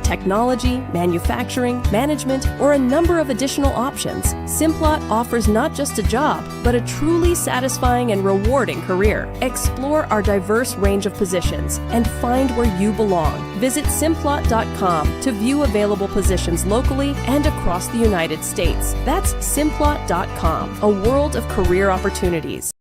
technology, manufacturing, management, or a number of additional options, Simplot offers not just a job, but a truly satisfying and rewarding career. Explore our diverse range of positions and find where you belong. Visit Simplot.com to view available positions locally and across the United States. That's Simplot.com, a world of career opportunities.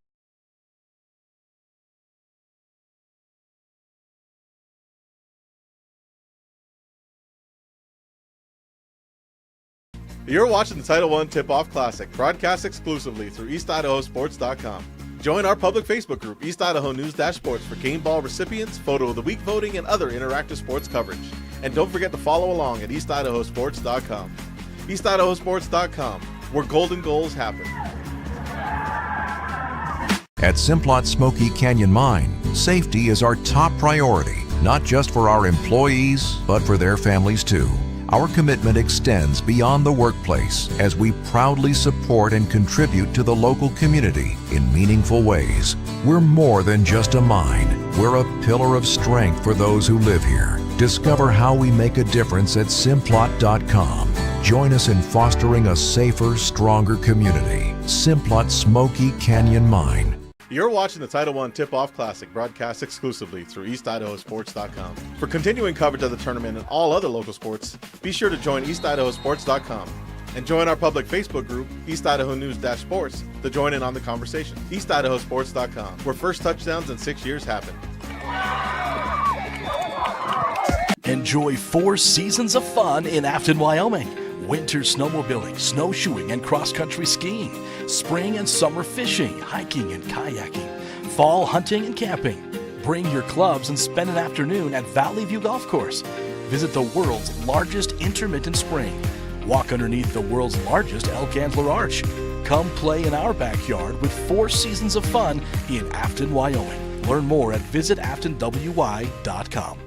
You're watching the TitleOne Tip-Off Classic, broadcast exclusively through EastIdahoSports.com. Join our public Facebook group, East Idaho News-Sports, for game ball recipients, photo of the week voting, and other interactive sports coverage. And don't forget to follow along at EastIdahoSports.com. EastIdahoSports.com, where golden goals happen. At Simplot Smoky Canyon Mine, safety is our top priority, not just for our employees, but for their families too. Our commitment extends beyond the workplace as we proudly support and contribute to the local community in meaningful ways. We're more than just a mine. We're a pillar of strength for those who live here. Discover how we make a difference at Simplot.com. Join us in fostering a safer, stronger community. Simplot Smoky Canyon Mine. You're watching the TitleOne Tip-Off Classic, broadcast exclusively through EastIdahoSports.com. For continuing coverage of the tournament and all other local sports, be sure to join EastIdahoSports.com and join our public Facebook group, East Idaho News-Sports, to join in on the conversation. EastIdahoSports.com, where first touchdowns in 6 years happen. Enjoy 4 seasons of fun in Afton, Wyoming. Winter snowmobiling, snowshoeing, and cross-country skiing. Spring and summer fishing, hiking, and kayaking. Fall hunting and camping. Bring your clubs and spend an afternoon at Valley View Golf Course. Visit the world's largest intermittent spring. Walk underneath the world's largest elk antler arch. Come play in our backyard with 4 seasons of fun in Afton, Wyoming. Learn more at visitaftonwy.com.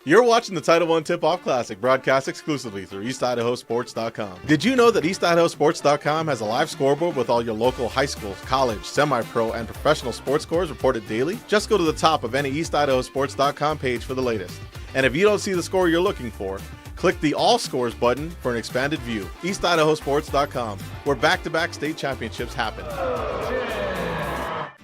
You're watching the TitleOne Tip-Off Classic, broadcast exclusively through EastIdahoSports.com. Did you know that EastIdahoSports.com has a live scoreboard with all your local high school, college, semi-pro, and professional sports scores reported daily? Just go to the top of any EastIdahoSports.com page for the latest. And if you don't see the score you're looking for, click the All Scores button for an expanded view. EastIdahoSports.com, where back-to-back state championships happen.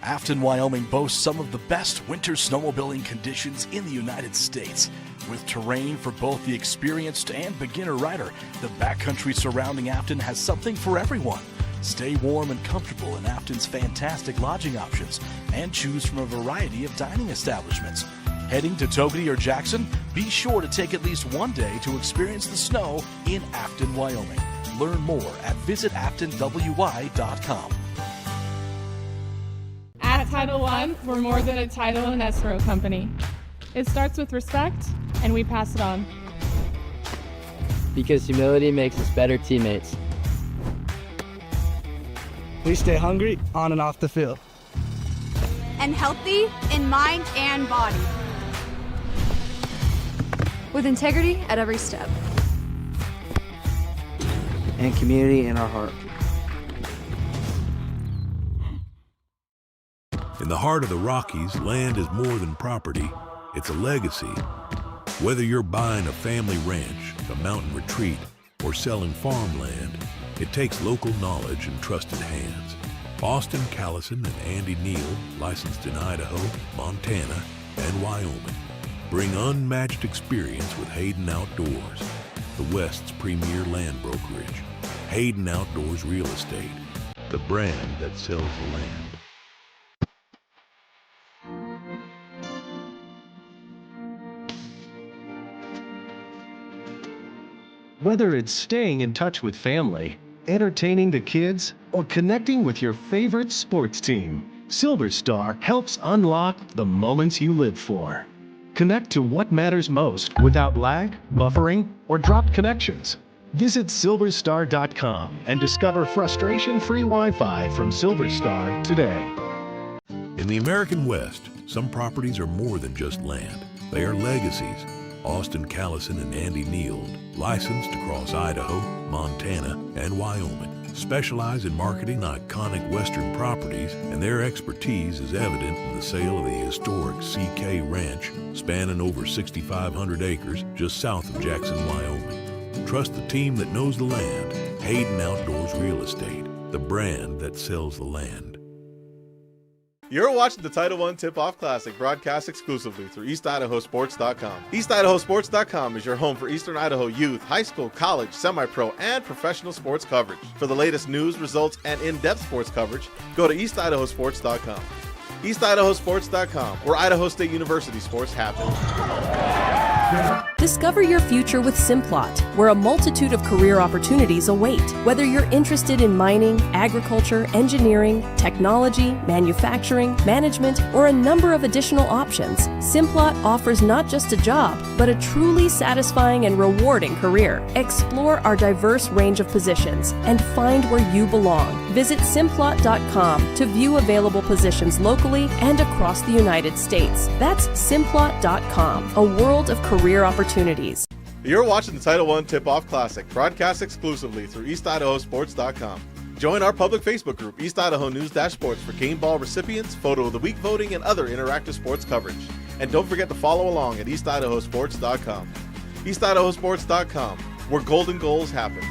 Afton, Wyoming boasts some of the best winter snowmobiling conditions in the United States. With terrain for both the experienced and beginner rider, the backcountry surrounding Afton has something for everyone. Stay warm and comfortable in Afton's fantastic lodging options and choose from a variety of dining establishments. Heading to Togety or Jackson? Be sure to take at least one day to experience the snow in Afton, Wyoming. Learn more at visitaftonwy.com. At TitleOne, we're more than a title and escrow company. It starts with respect, and we pass it on. Because humility makes us better teammates. We stay hungry on and off the field. And healthy in mind and body. With integrity at every step. And community in our heart. In the heart of the Rockies, land is more than property. It's a legacy. Whether you're buying a family ranch, a mountain retreat, or selling farmland, it takes local knowledge and trusted hands. Austin Callison and Andy Neal, licensed in Idaho, Montana, and Wyoming, bring unmatched experience with Hayden Outdoors, the West's premier land brokerage. Hayden Outdoors Real Estate, the brand that sells the land. Whether it's staying in touch with family, entertaining the kids, or connecting with your favorite sports team, Silverstar helps unlock the moments you live for. Connect to what matters most without lag, buffering, or dropped connections. Visit Silverstar.com and discover frustration-free Wi-Fi from Silverstar today. In the American West, some properties are more than just land. They are legacies. Austin Callison and Andy Neal, licensed across Idaho, Montana, and Wyoming, specialize in marketing iconic Western properties, and their expertise is evident in the sale of the historic CK Ranch, spanning over 6,500 acres just south of Jackson, Wyoming. Trust the team that knows the land, Hayden Outdoors Real Estate, the brand that sells the land. You're watching the TitleOne Tip-Off Classic, broadcast exclusively through EastIdahoSports.com. EastIdahoSports.com is your home for Eastern Idaho youth, high school, college, semi-pro, and professional sports coverage. For the latest news, results, and in-depth sports coverage, go to EastIdahoSports.com. EastIdahoSports.com, where Idaho State University sports happen. Discover your future with Simplot, where a multitude of career opportunities await. Whether you're interested in mining, agriculture, engineering, technology, manufacturing, management, or a number of additional options, Simplot offers not just a job, but a truly satisfying and rewarding career. Explore our diverse range of positions and find where you belong. Visit Simplot.com to view available positions locally and across the United States. That's Simplot.com, a world of career opportunities. You're watching the TitleOne Tip-Off Classic, broadcast exclusively through EastIdahoSports.com. Join our public Facebook group, East Idaho News-Sports, for game ball recipients, photo of the week voting, and other interactive sports coverage. And don't forget to follow along at EastIdahoSports.com. EastIdahoSports.com, where golden goals happen.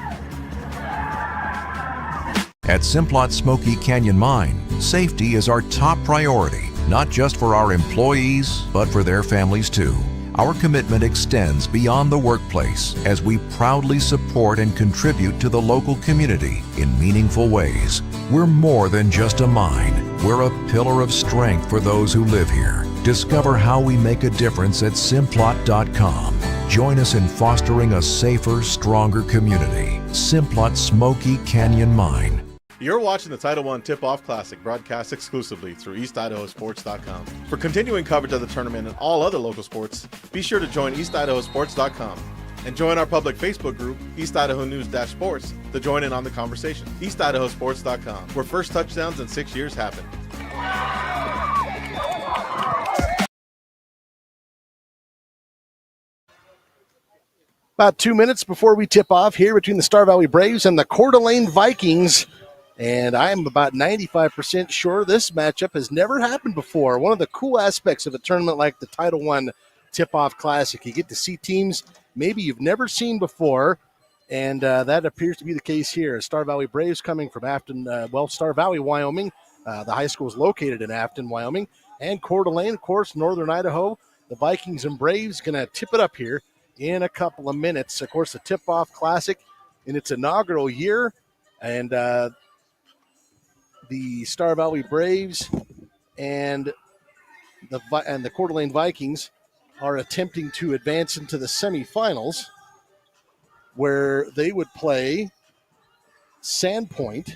At Simplot Smoky Canyon Mine, safety is our top priority, not just for our employees, but for their families too. Our commitment extends beyond the workplace as we proudly support and contribute to the local community in meaningful ways. We're more than just a mine. We're a pillar of strength for those who live here. Discover how we make a difference at Simplot.com. Join us in fostering a safer, stronger community. Simplot Smoky Canyon Mine. You're watching the TitleOne Tip-Off Classic, broadcast exclusively through EastIdahoSports.com. For continuing coverage of the tournament and all other local sports, be sure to join EastIdahoSports.com and join our public Facebook group, East Idaho News-Sports, to join in on the conversation. EastIdahoSports.com, where first touchdowns in 6 years happen. About 2 minutes before we tip off here between the Star Valley Braves and the Coeur d'Alene Vikings. And I'm about 95% sure this matchup has never happened before. One of the cool aspects of a tournament like the TitleOne Tip-Off Classic, you get to see teams maybe you've never seen before, and that appears to be the case here. Star Valley Braves coming from Afton, Star Valley, Wyoming. The high school is located in Afton, Wyoming. And Coeur d'Alene, of course, northern Idaho. The Vikings and Braves going to tip it up here in a couple of minutes. Of course, the Tip-Off Classic in its inaugural year, and the Star Valley Braves and the Coeur d'Alene Vikings are attempting to advance into the semifinals, where they would play Sandpoint.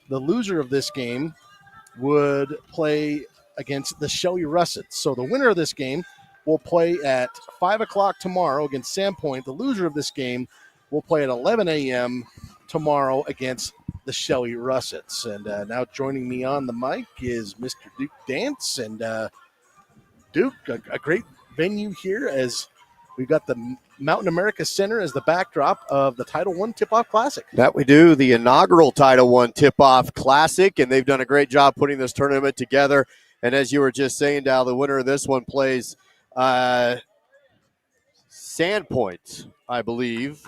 The loser of this game would play against the Shelley Russets. So the winner of this game will play at 5 o'clock tomorrow against Sandpoint. The loser of this game will play at 11 a.m. tomorrow against the Shelley Russets. And now joining me on the mic is Mr. Duke Dance. And Duke, a great venue here as we've got the Mountain America Center as the backdrop of the TitleOne Tip-Off Classic. That we do, the inaugural TitleOne Tip-Off Classic, and they've done a great job putting this tournament together. And as you were just saying, Dal, the winner of this one plays Sandpoint, I believe,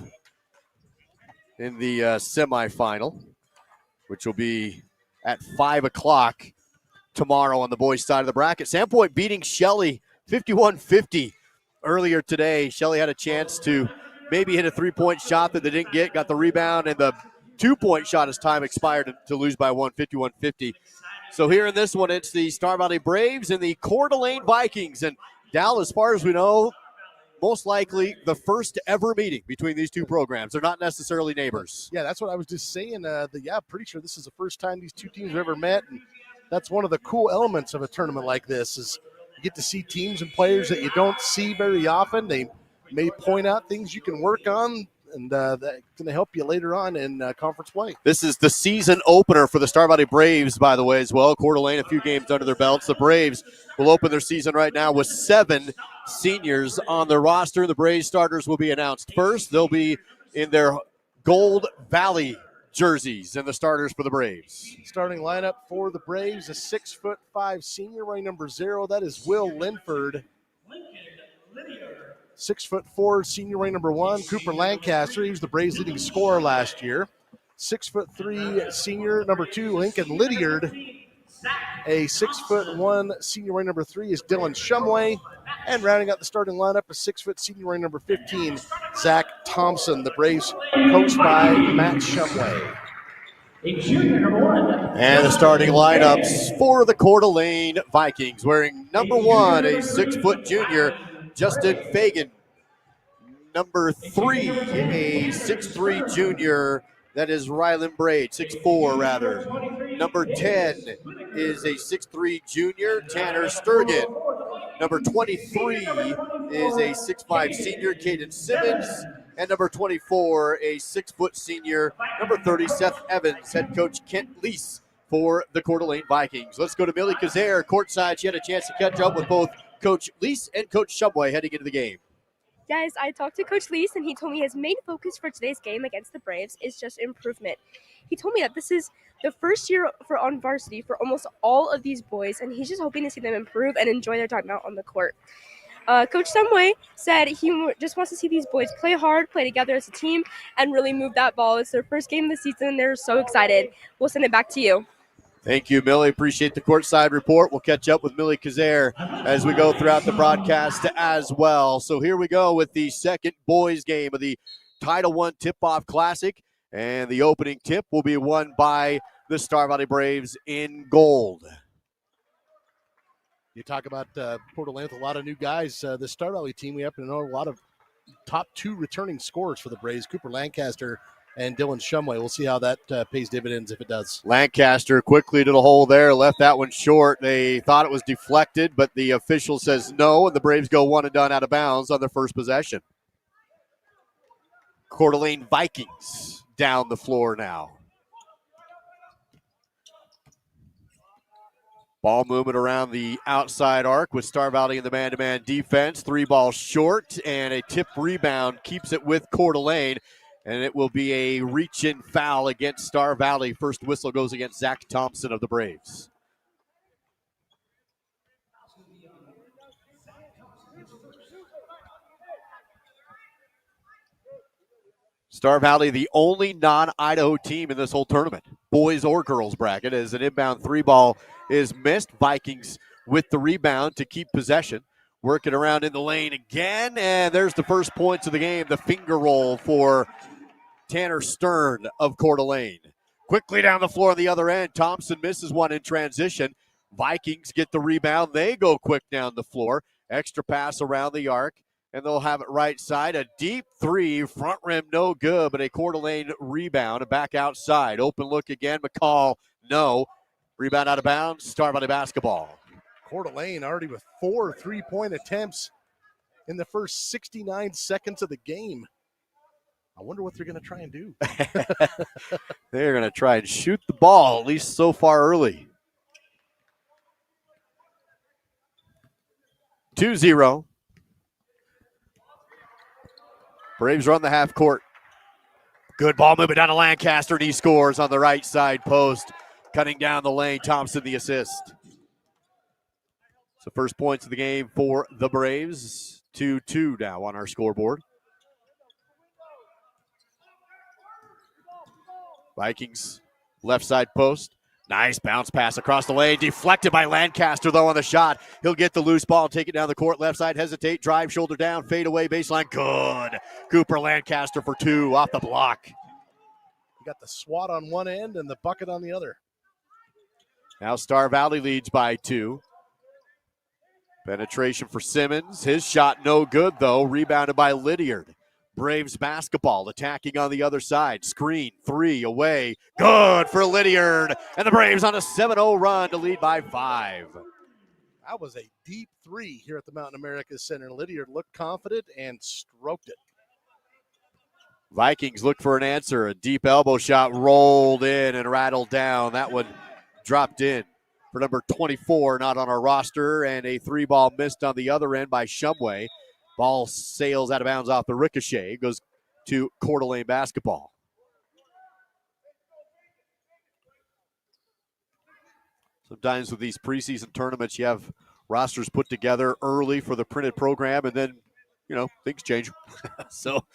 in the semifinal, which will be at 5 o'clock tomorrow on the boys' side of the bracket. Sandpoint beating Shelley 51-50 earlier today. Shelley had a chance to maybe hit a three-point shot that they didn't get, got the rebound, and the two-point shot as time expired to lose by 51-50. So here in this one, it's the Star Valley Braves and the Coeur d'Alene Vikings. And Dal, as far as we know, most likely the first ever meeting between these two programs. They're not necessarily neighbors. Yeah, that's what I was just saying. Pretty sure this is the first time these two teams have ever met. And that's one of the cool elements of a tournament like this is you get to see teams and players that you don't see very often. They may point out things you can work on, and that's going to help you later on in conference play. This is the season opener for the Star Valley Braves, by the way, as well. Coeur d'Alene, a few games under their belts. The Braves will open their season right now with 7 seniors on their roster. The Braves starters will be announced first. They'll be in their Gold Valley jerseys and the starters for the Braves. Starting lineup for the Braves, a 6'5" senior wearing number 0. That is Will Linford. 6'4" senior wearing number 1, Cooper Lancaster. He was the Braves' leading scorer last year. 6'3" senior number 2, Lincoln Lydiard. A 6'1" senior wearing number 3 is Dylan Shumway. And rounding out the starting lineup, a 6' senior wearing number 15, Zach Thompson. The Braves coached by Matt Shumway. And the starting lineups for the Coeur d'Alene Vikings. Wearing number 1, a 6-foot junior, Justin Fagan. Number 3, a 6'3" junior, that is Rylan Braid, 6'4" rather. Number 10 is a 6'3" junior, Tanner Sturgeon. Number 23 is a 6'5" senior, Caden Simmons. And number 24, a 6-foot senior, number 30, Seth Evans. Head coach Kent Lease for the Coeur d'Alene Vikings. Let's go to Millie Kazare, courtside. She had a chance to catch up with both Coach Lease and Coach Shumway heading into the game. Guys, I talked to Coach Lease, and he told me his main focus for today's game against the Braves is just improvement. He told me that this is the first year on varsity for almost all of these boys, and he's just hoping to see them improve and enjoy their time out on the court. Coach Shumway said he just wants to see these boys play hard, play together as a team, and really move that ball. It's their first game of the season, and they're so excited. We'll send it back to you. Thank you, Millie. Appreciate the courtside report. We'll catch up with Millie Kazare as we go throughout the broadcast as well. So here we go with the second boys game of the TitleOne Tip-Off Classic. And the opening tip will be won by the Star Valley Braves in gold. You talk about Coeur d'Alene with a lot of new guys. The Star Valley team, we happen to know a lot of top 2 returning scorers for the Braves, Cooper Lancaster and Dylan Shumway. We'll see how that pays dividends if it does. Lancaster quickly to the hole there, left that one short. They thought it was deflected, but the official says no, and the Braves go one and done out of bounds on their first possession. Coeur d'Alene Vikings down the floor now. Ball movement around the outside arc with Star Valley in the man-to-man defense. 3 balls short, and a tip rebound keeps it with Coeur d'Alene. And it will be a reach-in foul against Star Valley. First whistle goes against Zach Thompson of the Braves. Star Valley, the only non-Idaho team in this whole tournament, boys or girls bracket, as an inbound 3-ball is missed. Vikings with the rebound to keep possession. Working around in the lane again, and there's the first points of the game. The finger roll for Tanner Stern of Coeur d'Alene. Quickly down the floor on the other end. Thompson misses one in transition. Vikings get the rebound. They go quick down the floor. Extra pass around the arc, and they'll have it right side. A deep 3, front rim no good, but a Coeur d'Alene rebound. And back outside. Open look again. McCall, no. Rebound out of bounds. Star Valley basketball. Coeur d'Alene already with 4 3-point attempts in the first 69 seconds of the game. I wonder what they're going to try and do. They're going to try and shoot the ball, at least so far early. 2-0. Braves run the half court. Good ball movement down to Lancaster, and he scores on the right side post. Cutting down the lane, Thompson the assist. So first points of the game for the Braves. 2-2 now on our scoreboard. Vikings left side post. Nice bounce pass across the lane. Deflected by Lancaster, though, on the shot. He'll get the loose ball, take it down the court. Left side, hesitate, drive, shoulder down, fade away, baseline. Good. Cooper Lancaster for 2 off the block. You got the swat on one end and the bucket on the other. Now Star Valley leads by 2. Penetration for Simmons. His shot no good, though. Rebounded by Lydiard. Braves basketball attacking on the other side. Screen 3 away. Good for Lydiard. And the Braves on a 7-0 run to lead by 5. That was a deep 3 here at the Mountain America Center. Lydiard looked confident and stroked it. Vikings look for an answer. A deep elbow shot rolled in and rattled down. That one dropped in for number 24, not on our roster. And a 3-ball missed on the other end by Shumway. Ball sails out of bounds off the ricochet. Goes to Coeur d'Alene basketball. Sometimes with these preseason tournaments, you have rosters put together early for the printed program, and then, things change. So,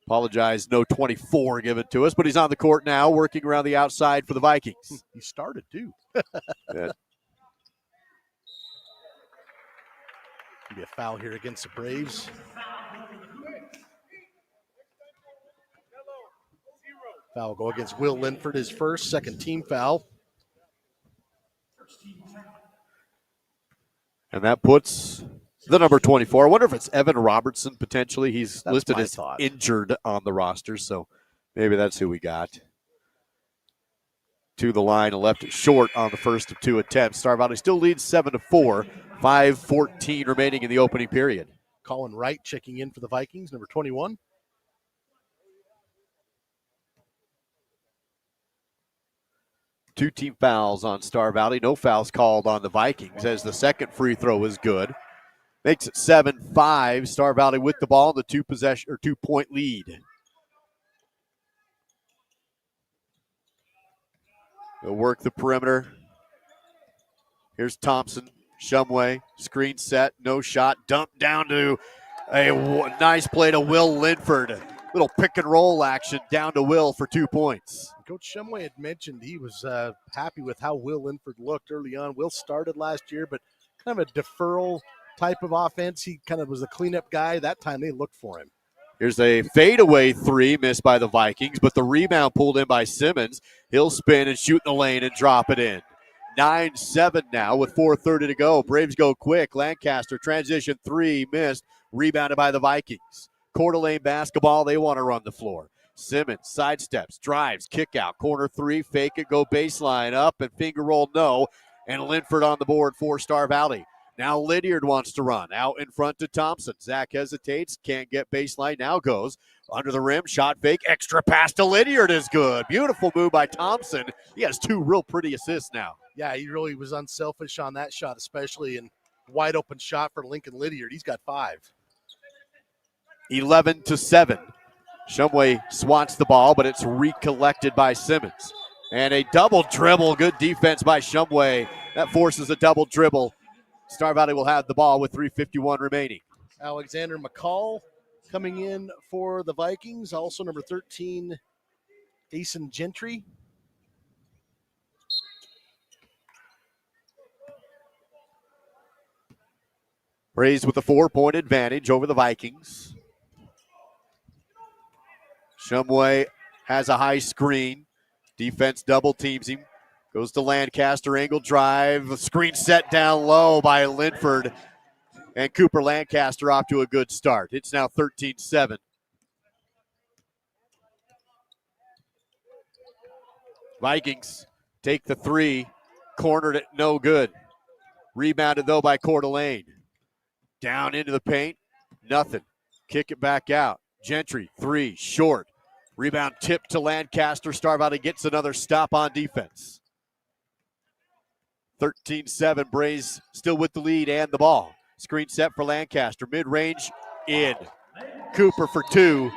apologize, no 24 given to us, but he's on the court now, working around the outside for the Vikings. He started, too. Yeah. Be a foul here against the Braves. Foul will go against Will Linford, his first, second team foul. And that puts the number 24. I wonder if it's Evan Robertson potentially. He's listed as injured on the roster, so maybe that's who we got. To the line and left it short on the first of two attempts. Star Valley still leads 7-4. 5:14 remaining in the opening period. Colin Wright checking in for the Vikings, number 21. Two team fouls on Star Valley. No fouls called on the Vikings as the second free throw is good. Makes it 7-5. Star Valley with the ball, the 2-point lead. They'll work the perimeter. Here's Thompson. Shumway, screen set, no shot, dump down to a nice play to Will Linford. Little pick and roll action down to Will for 2 points. Coach Shumway had mentioned he was happy with how Will Linford looked early on. Will started last year, but kind of a deferral type of offense. He kind of was the cleanup guy. That time they looked for him. Here's a fadeaway three missed by the Vikings, but the rebound pulled in by Simmons. He'll spin and shoot in the lane and drop it in. 9-7 now with 4:30 to go. Braves go quick. Lancaster transition three missed. Rebounded by the Vikings. Coeur d'Alene basketball. They want to run the floor. Simmons sidesteps, drives, kick out. Corner three, fake it, go baseline up and finger roll no. And Linford on the board for Star Valley. Now Lydiard wants to run. Out in front to Thompson. Zach hesitates. Can't get baseline. Now goes under the rim. Shot fake. Extra pass to Lydiard is good. Beautiful move by Thompson. He has two real pretty assists now. Yeah, he really was unselfish on that shot, especially in wide open shot for Lincoln Lydiard. He's got 5. 11-7. Shumway swats the ball, but it's recollected by Simmons. And a double dribble. Good defense by Shumway. That forces a double dribble. Star Valley will have the ball with 3:51 remaining. Alexander McCall coming in for the Vikings. Also number 13, Asen Gentry. Braves with a 4-point advantage over the Vikings. Shumway has a high screen. Defense double teams him. Goes to Lancaster, angle drive. Screen set down low by Linford. And Cooper Lancaster off to a good start. It's now 13-7. Vikings take the three. Cornered it, no good. Rebounded, though, by Coeur d'Alene. Down into the paint, nothing. Kick it back out. Gentry, three, short. Rebound tip to Lancaster. Star Valley gets another stop on defense. 13-7, Braves still with the lead and the ball. Screen set for Lancaster. Mid-range, in. Cooper for 2.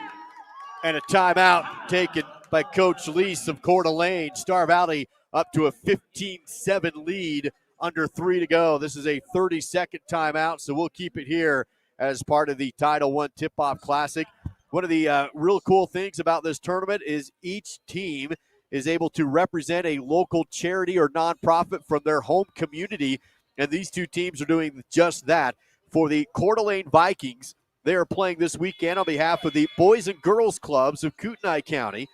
And a timeout taken by Coach Lease of Coeur d'Alene. Star Valley up to a 15-7 lead. Under 3 to go. This is a 30-second timeout, so we'll keep it here as part of the TitleOne Tip-Off Classic. One of the real cool things about this tournament is each team is able to represent a local charity or nonprofit from their home community, and these two teams are doing just that. For the Coeur d'Alene Vikings, they are playing this weekend on behalf of the Boys and Girls Clubs of Kootenai County.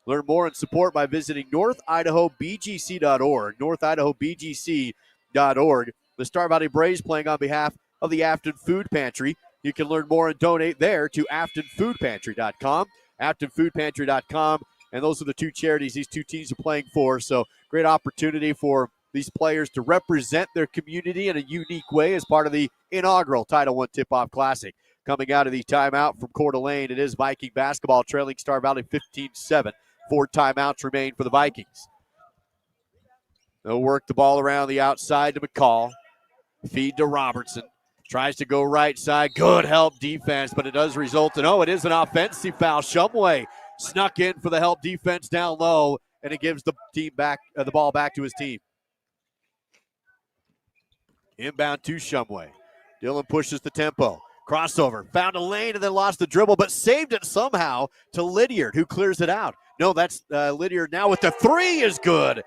Learn more and support by visiting northidahobgc.org, northidahobgc.org. The Star Valley Braves playing on behalf of the Afton Food Pantry. You can learn more and donate there to aftonfoodpantry.com, aftonfoodpantry.com, and those are the two charities these two teams are playing for. So great opportunity for these players to represent their community in a unique way as part of the inaugural TitleOne Tip-Off Classic. Coming out of the timeout from Coeur d'Alene, it is Viking basketball trailing Star Valley 15-7. 4 timeouts remain for the Vikings. They'll work the ball around the outside to McCall. Feed to Robertson. Tries to go right side. Good help defense, but it does result in, it is an offensive foul. Shumway snuck in for the help defense down low, and it gives the team back the ball back to his team. Inbound to Shumway. Dillon pushes the tempo. Crossover. Found a lane and then lost the dribble, but saved it somehow to Lydiard, who clears it out. No, that's Lydiard now with the three is good.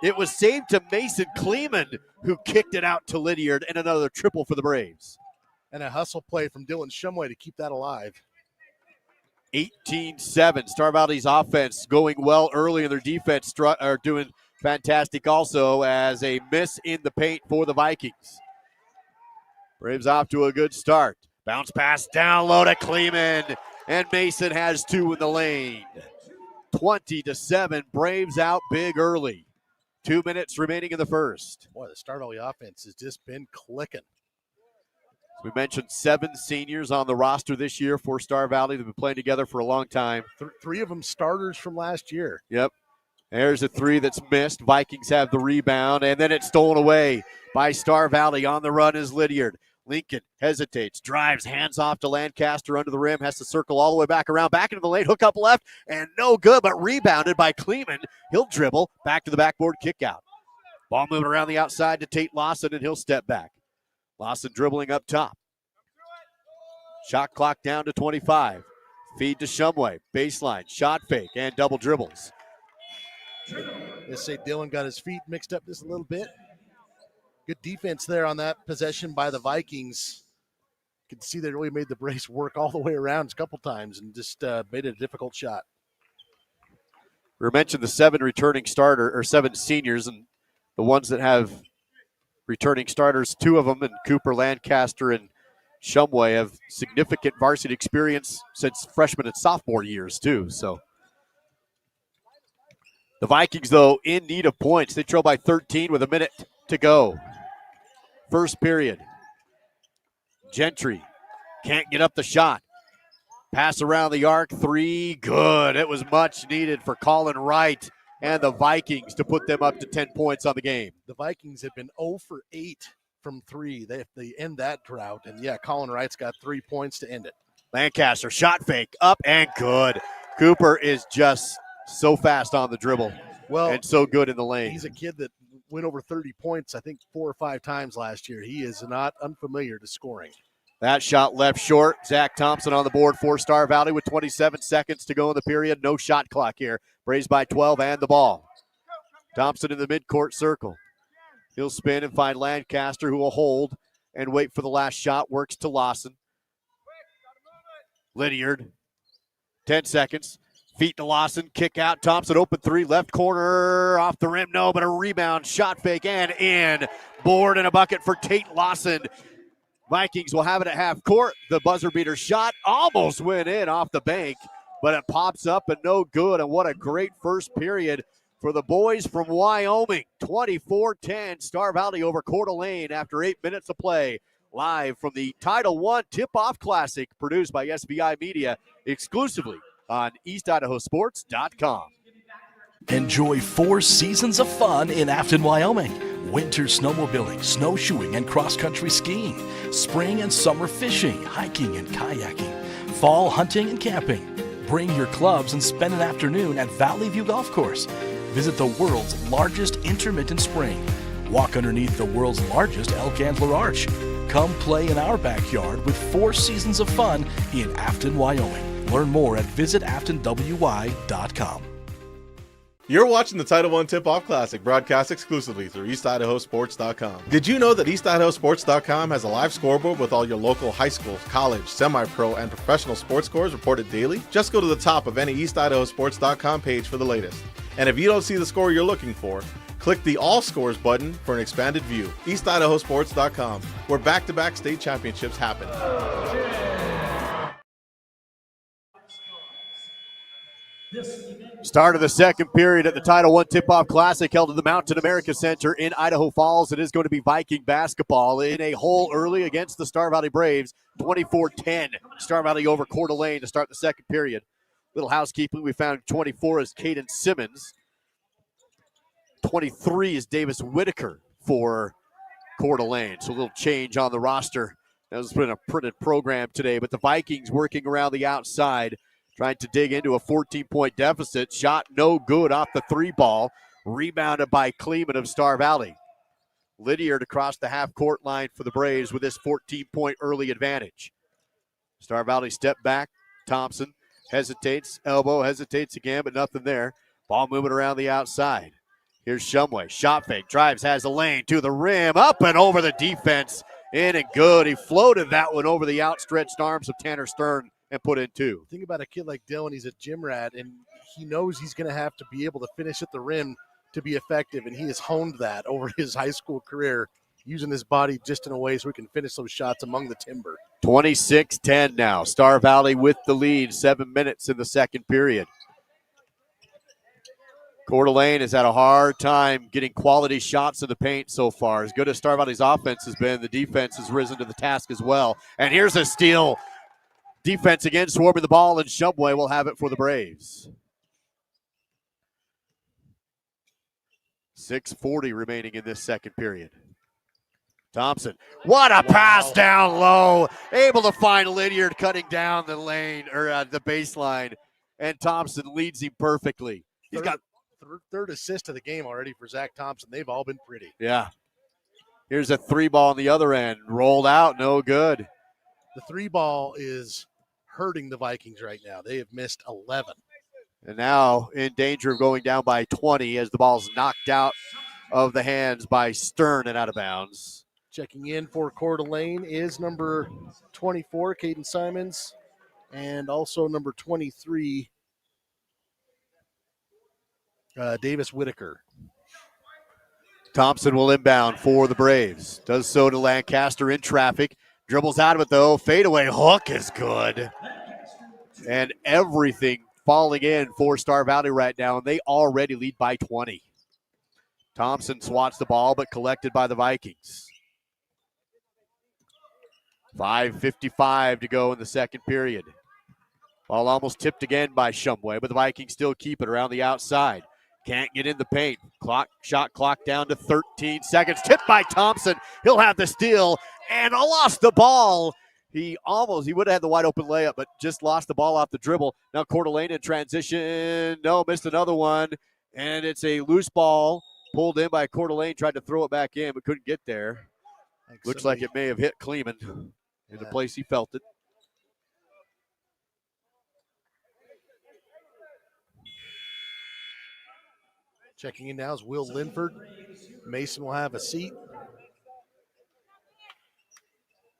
It was saved to Mason Kleeman, who kicked it out to Lydiard, and another triple for the Braves. And a hustle play from Dylan Shumway to keep that alive. 18-7. Star Valley's offense going well early, and their defense are doing fantastic also as a miss in the paint for the Vikings. Braves off to a good start. Bounce pass down low to Kleeman, and Mason has two in the lane. 20-7. Braves out big early. 2 minutes remaining in the first. Boy, the Star Valley offense has just been clicking. We mentioned 7 seniors on the roster this year for Star Valley. They've been playing together for a long time. 3 of them starters from last year. Yep. There's a 3 that's missed. Vikings have the rebound, and then it's stolen away by Star Valley. On the run is Lydiard. Lincoln hesitates, drives, hands off to Lancaster under the rim, has to circle all the way back around, back into the lane, hook up left, and no good, but rebounded by Kleeman. He'll dribble, back to the backboard, kick out. Ball moving around the outside to Tate Lawson, and he'll step back. Lawson dribbling up top. Shot clock down to 25. Feed to Shumway, baseline, shot fake, and double dribbles. Let's say Dylan got his feet mixed up just a little bit. Good defense there on that possession by the Vikings. You can see they really made the Braves work all the way around a couple times and just made it a difficult shot. We mentioned the 7 returning starter or 7 seniors, and the ones that have returning starters, 2 of them, and Cooper, Lancaster, and Shumway have significant varsity experience since freshman and sophomore years too. So the Vikings, though, in need of points. They trail by 13 with a minute to go. First period. Gentry can't get up the shot. Pass around the arc, 3, good. It was much needed for Colin Wright and the Vikings to put them up to 10 points on the game. The Vikings have been 0 for 8 from 3. They end that drought, and yeah, Colin Wright's got 3 points to end it. Lancaster, shot fake, up and good. Cooper is just so fast on the dribble. Well, and so good in the lane. He's a kid that went over 30 points, I think, 4 or 5 times last year. He is not unfamiliar to scoring. That shot left short. Zach Thompson on the board for Star Valley with 27 seconds to go in the period. No shot clock here. Braves by 12 and the ball. Thompson in the midcourt circle. He'll spin and find Lancaster, who will hold and wait for the last shot. Works to Lawson. Lydiard. 10 seconds. Feet to Lawson, kick out, Thompson, open 3, left corner, off the rim, no, but a rebound, shot fake, and in. Board and a bucket for Tate Lawson. Vikings will have it at half court. The buzzer beater shot almost went in off the bank, but it pops up and no good, and what a great first period for the boys from Wyoming. 24-10, Star Valley over Coeur d'Alene after 8 minutes of play. Live from the TitleOne Tip-Off Classic, produced by SBI Media, exclusively on EastIdahoSports.com. Enjoy 4 seasons of fun in Afton, Wyoming. Winter snowmobiling, snowshoeing, and cross-country skiing. Spring and summer fishing, hiking, and kayaking. Fall hunting and camping. Bring your clubs and spend an afternoon at Valley View Golf Course. Visit the world's largest intermittent spring. Walk underneath the world's largest elk antler arch. Come play in our backyard with 4 seasons of fun in Afton, Wyoming. Learn more at visitaftonwy.com. You're watching the TitleOne Tip-Off Classic, broadcast exclusively through EastIdahoSports.com. Did you know that EastIdahoSports.com has a live scoreboard with all your local high school, college, semi-pro, and professional sports scores reported daily? Just go to the top of any EastIdahoSports.com page for the latest. And if you don't see the score you're looking for, click the All Scores button for an expanded view. EastIdahoSports.com, where back-to-back state championships happen. Start of the second period at the TitleOne Tip-Off Classic held at the Mountain America Center in Idaho Falls. It is going to be Viking basketball in a hole early against the Star Valley Braves. 24-10. Star Valley over Coeur d'Alene to start the second period. Little housekeeping. We found 24 is Caden Simmons. 23 is Davis Whitaker for Coeur d'Alene. So a little change on the roster. That was been a printed program today, but the Vikings working around the outside, trying to dig into a 14-point deficit. Shot no good off the 3 ball. Rebounded by Kleeman of Star Valley. Lydiard across the half-court line for the Braves with his 14-point early advantage. Star Valley step back. Thompson hesitates, elbow, hesitates again, but nothing there. Ball moving around the outside. Here's Shumway. Shot fake, drives, has a lane to the rim, up and over the defense. In and good. He floated that one over the outstretched arms of Tanner Stern and put in two. Think about a kid like Dylan. He's a gym rat, and he knows he's going to have to be able to finish at the rim to be effective, and he has honed that over his high school career, using his body just in a way so he can finish those shots among the timber. 26-10 now. Star Valley with the lead, 7 minutes in the second period. Coeur d'Alene has had a hard time getting quality shots in the paint so far. As good as Star Valley's offense has been, the defense has risen to the task as well. And here's a steal. Defense again, swarming the ball, and Shumway will have it for the Braves. 6:40 remaining in this second period. Thompson, what a pass down low. Able to find Lydiard cutting down the lane, or the baseline, and Thompson leads him perfectly. He's got third assist of the game already for Zach Thompson. They've all been pretty. Yeah. Here's a three ball on the other end. Rolled out, no good. The three ball is hurting the Vikings right now. They have missed 11. And now in danger of going down by 20 as the ball's knocked out of the hands by Stern and out of bounds. Checking in for Coeur d'Alene is number 24, Caden Simons, and also number 23, Davis Whitaker. Thompson will inbound for the Braves. Does so to Lancaster in traffic. Dribbles out of it, though. Fadeaway hook is good. And everything falling in for Star Valley right now, and they already lead by 20. Thompson swats the ball, but collected by the Vikings. 5:55 to go in the second period. Ball almost tipped again by Shumway, but the Vikings still keep it around the outside. Can't get in the paint. Shot clock down to 13 seconds. Tipped by Thompson. He'll have the steal and lost the ball. He would have had the wide open layup, but just lost the ball off the dribble. Now Coeur d'Alene in transition. No, missed another one. And it's a loose ball pulled in by Coeur d'Alene. Tried to throw it back in, but couldn't get there. Looks like it may have hit Kleeman in the place he felt it. Checking in now is Will Linford. Mason will have a seat.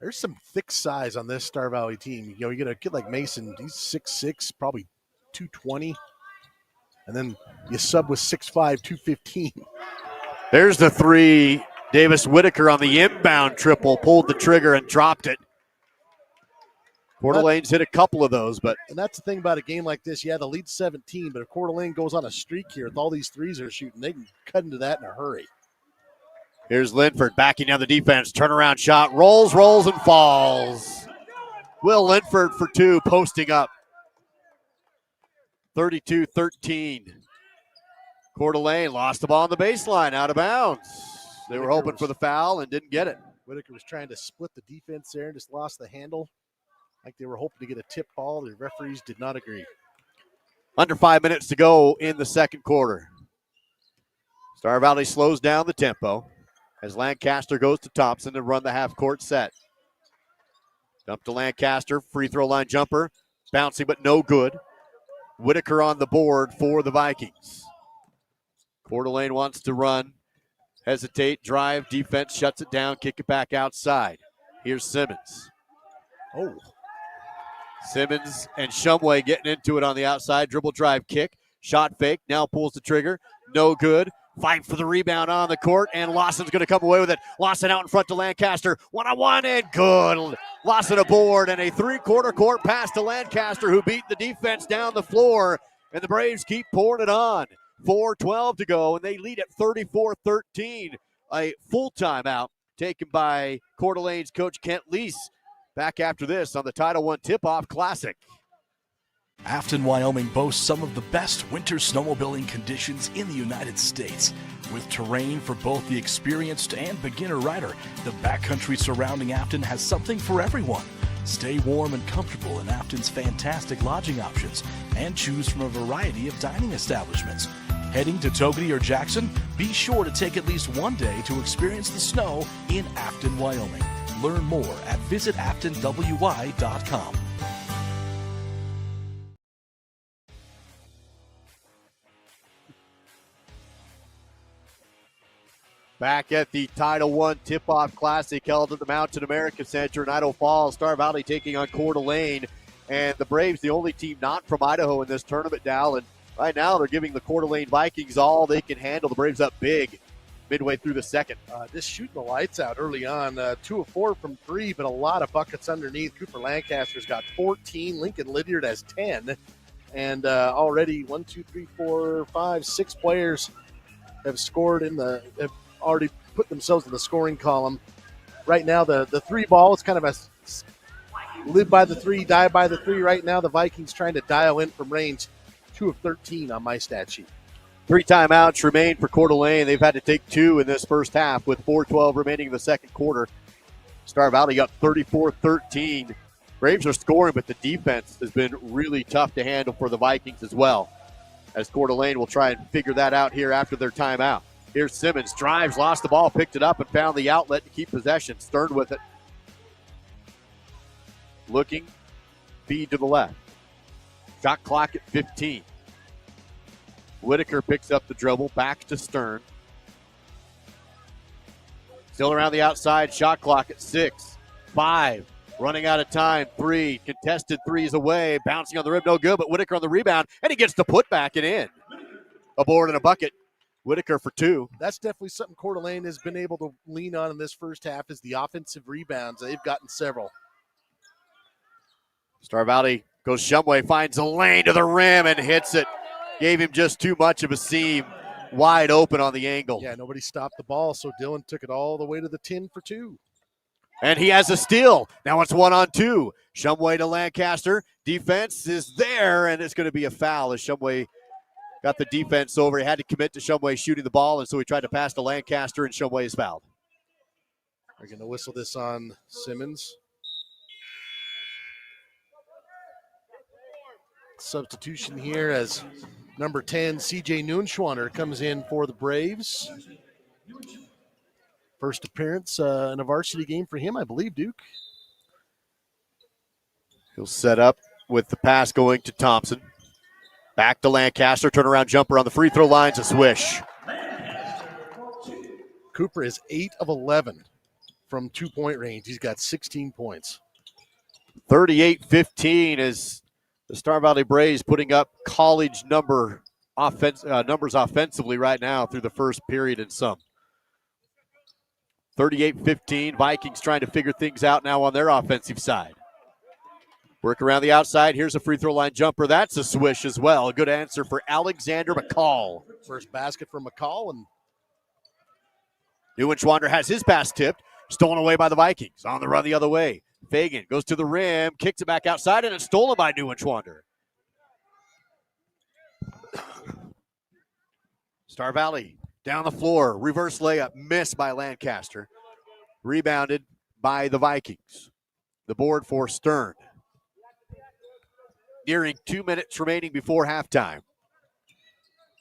There's some thick size on this Star Valley team. You know, you get a kid like Mason, he's 6'6", probably 220. And then you sub with 6'5", 215. There's the three. Davis Whitaker on the inbound triple, pulled the trigger and dropped it. Coeur d'Alene's hit a couple of those, but. And that's the thing about a game like this. Yeah, the lead's 17, but if Coeur d'Alene goes on a streak here with all these threes they're shooting, they can cut into that in a hurry. Here's Linford backing down the defense. Turnaround shot. Rolls, and falls. Will Linford for two, posting up. 32-13. Coeur d'Alene lost the ball on the baseline, out of bounds. They were hoping for the foul and didn't get it. Whitaker was trying to split the defense there and just lost the handle. Like they were hoping to get a tip ball. The referees did not agree. Under 5 minutes to go in the second quarter. Star Valley slows down the tempo as Lancaster goes to Thompson to run the half-court set. Dump to Lancaster, free throw line jumper, bouncing but no good. Whitaker on the board for the Vikings. Coeur d'Alene wants to run, hesitate, drive, defense shuts it down, kick it back outside. Here's Simmons. Oh. Simmons and Shumway getting into it on the outside. Dribble drive kick. Shot fake. Now pulls the trigger. No good. Fight for the rebound on the court, and Lawson's going to come away with it. Lawson out in front to Lancaster. One-on-one and good. Lawson aboard, and a three-quarter court pass to Lancaster, who beat the defense down the floor, and the Braves keep pouring it on. 4:12 to go, and they lead at 34-13. A full timeout taken by Coeur d'Alene's coach Kent Lease. Back after this on the TitleOne Tip-Off Classic. Afton, Wyoming boasts some of the best winter snowmobiling conditions in the United States. With terrain for both the experienced and beginner rider, the backcountry surrounding Afton has something for everyone. Stay warm and comfortable in Afton's fantastic lodging options and choose from a variety of dining establishments. Heading to Togety or Jackson? Be sure to take at least one day to experience the snow in Afton, Wyoming. Learn more at visitaftonwy.com. Back at the TitleOne Tip-Off Classic held at the Mountain America Center in Idaho Falls. Star Valley taking on Coeur d'Alene. And the Braves, the only team not from Idaho in this tournament, Dal. And right now they're giving the Coeur d'Alene Vikings all they can handle. The Braves up big midway through the second. Just shooting the lights out early on. 2 of 4 from 3, but a lot of buckets underneath. Cooper Lancaster's got 14. Lincoln Lydiard has 10. And already 1, 2, 3, 4, 5, 6 players have scored have already put themselves in the scoring column. Right now, the 3 ball is kind of a live by the 3, die by the 3 right now. The Vikings trying to dial in from range. 2 of 13 on my stat sheet. 3 timeouts remain for Coeur d'Alene. They've had to take 2 in this first half with 4:12 remaining in the second quarter. Star Valley up 34-13. Braves are scoring, but the defense has been really tough to handle for the Vikings as well, as Coeur d'Alene will try and figure that out here after their timeout. Here's Simmons, drives, lost the ball, picked it up, and found the outlet to keep possession. Stern with it. Looking, feed to the left. Shot clock at 15. Whitaker picks up the dribble, back to Stern. Still around the outside, shot clock at 6. 5, running out of time. 3, contested threes away, bouncing on the rim, no good, but Whitaker on the rebound, and he gets the putback and in. A board and a bucket. Whitaker for 2. That's definitely something Coeur d'Alene has been able to lean on in this first half is the offensive rebounds. They've gotten several. Star Valley goes Shumway, finds a lane to the rim and hits it. Gave him just too much of a seam. Wide open on the angle. Yeah, nobody stopped the ball, so Dillon took it all the way to the tin for 2. And he has a steal. Now it's 1-on-2. Shumway to Lancaster. Defense is there, and it's going to be a foul as Shumway got the defense over. He had to commit to Shumway shooting the ball, and so he tried to pass to Lancaster, and Shumway is fouled. They're going to whistle this on Simmons. Substitution here as number 10, C.J. Neunschwander, comes in for the Braves. First appearance in a varsity game for him, I believe, Duke. He'll set up with the pass going to Thompson. Back to Lancaster, turnaround jumper on the free throw line's a swish. Cooper is 8 of 11 from 2-point range. He's got 16 points. 38-15 is the Star Valley Braves putting up college numbers offensively right now through the first period and some. 38-15, Vikings trying to figure things out now on their offensive side. Work around the outside. Here's a free throw line jumper. That's a swish as well. A good answer for Alexander McCall. First basket for McCall. And Neunschwander has his pass tipped. Stolen away by the Vikings. On the run the other way. Fagan goes to the rim, kicks it back outside, and it's stolen by Neunschwander. Star Valley down the floor. Reverse layup. Missed by Lancaster. Rebounded by the Vikings. The board for Stern. Nearing 2 minutes remaining before halftime.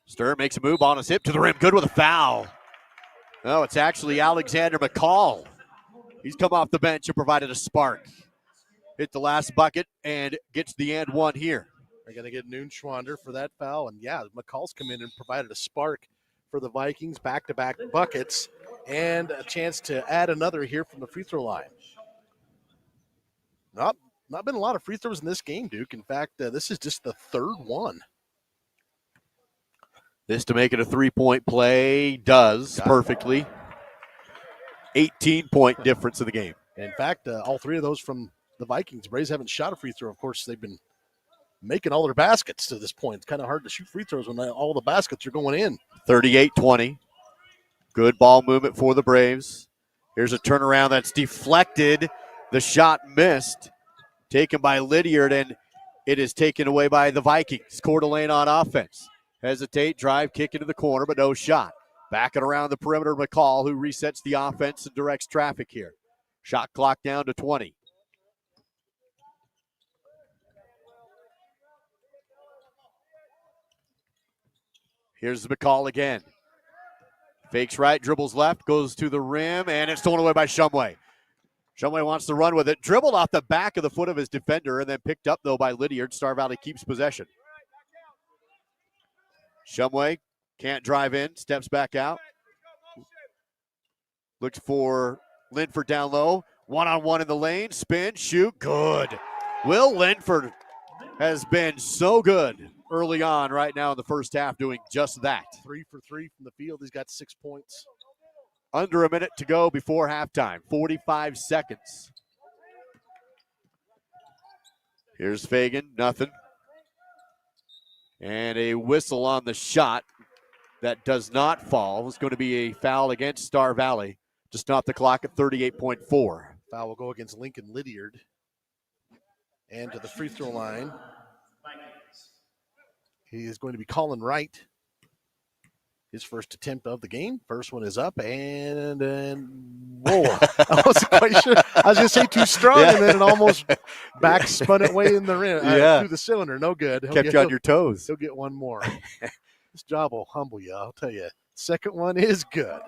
Stern makes a move on his hip to the rim. Good with a foul. No, it's actually Alexander McCall. He's come off the bench and provided a spark. Hit the last bucket and gets the and one here. They're going to get Neunschwander for that foul. And yeah, McCall's come in and provided a spark for the Vikings. Back-to-back buckets and a chance to add another here from the free throw line. Not been a lot of free throws in this game, Duke. In fact, this is just the third one. This to make it a three-point play does perfectly. 18-point difference in the game. In fact, all 3 of those from the Vikings. Braves haven't shot a free throw. Of course, they've been making all their baskets to this point. It's kind of hard to shoot free throws when all the baskets are going in. 38-20. Good ball movement for the Braves. Here's a turnaround that's deflected. The shot missed. Taken by Lydiard, and it is taken away by the Vikings. Coeur d'Alene on offense. Hesitate, drive, kick into the corner, but no shot. Backing around the perimeter, McCall, who resets the offense and directs traffic here. Shot clock down to 20. Here's McCall again. Fakes right, dribbles left, goes to the rim, and it's stolen away by Shumway. Shumway wants to run with it. Dribbled off the back of the foot of his defender and then picked up, though, by Lydiard. Star Valley keeps possession. Shumway can't drive in, steps back out. Looks for Linford down low. One-on-one in the lane, spin, shoot, good. Will Linford has been so good early on right now in the first half doing just that. 3 for 3 from the field. He's got 6 points. Under a minute to go before halftime, 45 seconds. Here's Fagan, nothing. And a whistle on the shot that does not fall. It's going to be a foul against Star Valley to stop the clock at 38.4. Foul will go against Lincoln Lydiard. And to the free throw line, he is going to be Colin Wright. His first attempt of the game. First one is up, and whoa. I wasn't quite sure. I was going to say too strong, and then it almost back spun it way in the rim, through the cylinder. No good. Kept you on your toes. He'll get one more. This job will humble you, I'll tell you. Second one is good.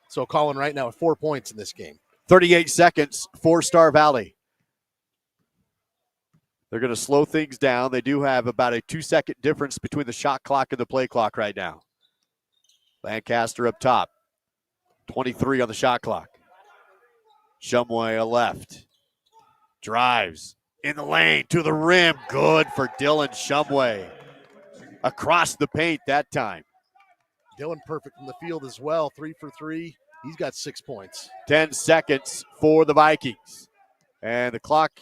So Colin Wright now with 4 points in this game. 38 seconds for Star Valley. They're going to slow things down. They do have about a 2-second difference between the shot clock and the play clock right now. Lancaster up top. 23 on the shot clock. Shumway left. Drives in the lane to the rim. Good for Dylan Shumway. Across the paint that time. Dylan perfect from the field as well. 3 for 3. He's got 6 points. 10 seconds for the Vikings. And the clock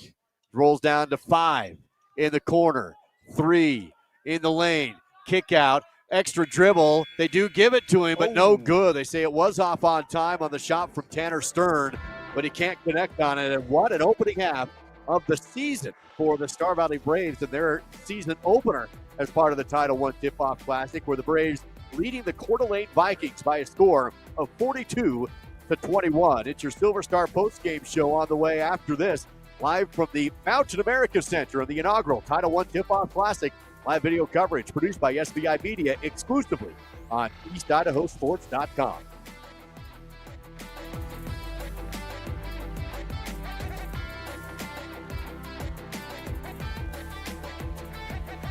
rolls down to 5 in the corner. 3 in the lane. Kick out. Extra dribble. They do give it to him, but no good. They say it was off on time on the shot from Tanner Stern, but he can't connect on it. And what an opening half of the season for the Star Valley Braves and their season opener as part of the TitleOne Tip-Off Classic, where the Braves leading the Coeur d'Alene Vikings by a score of 42-21. It's your Silverstar postgame show on the way after this, live from the Mountain America Center of the inaugural TitleOne Tip-Off Classic. Live video coverage produced by SBI Media exclusively on EastIdahoSports.com.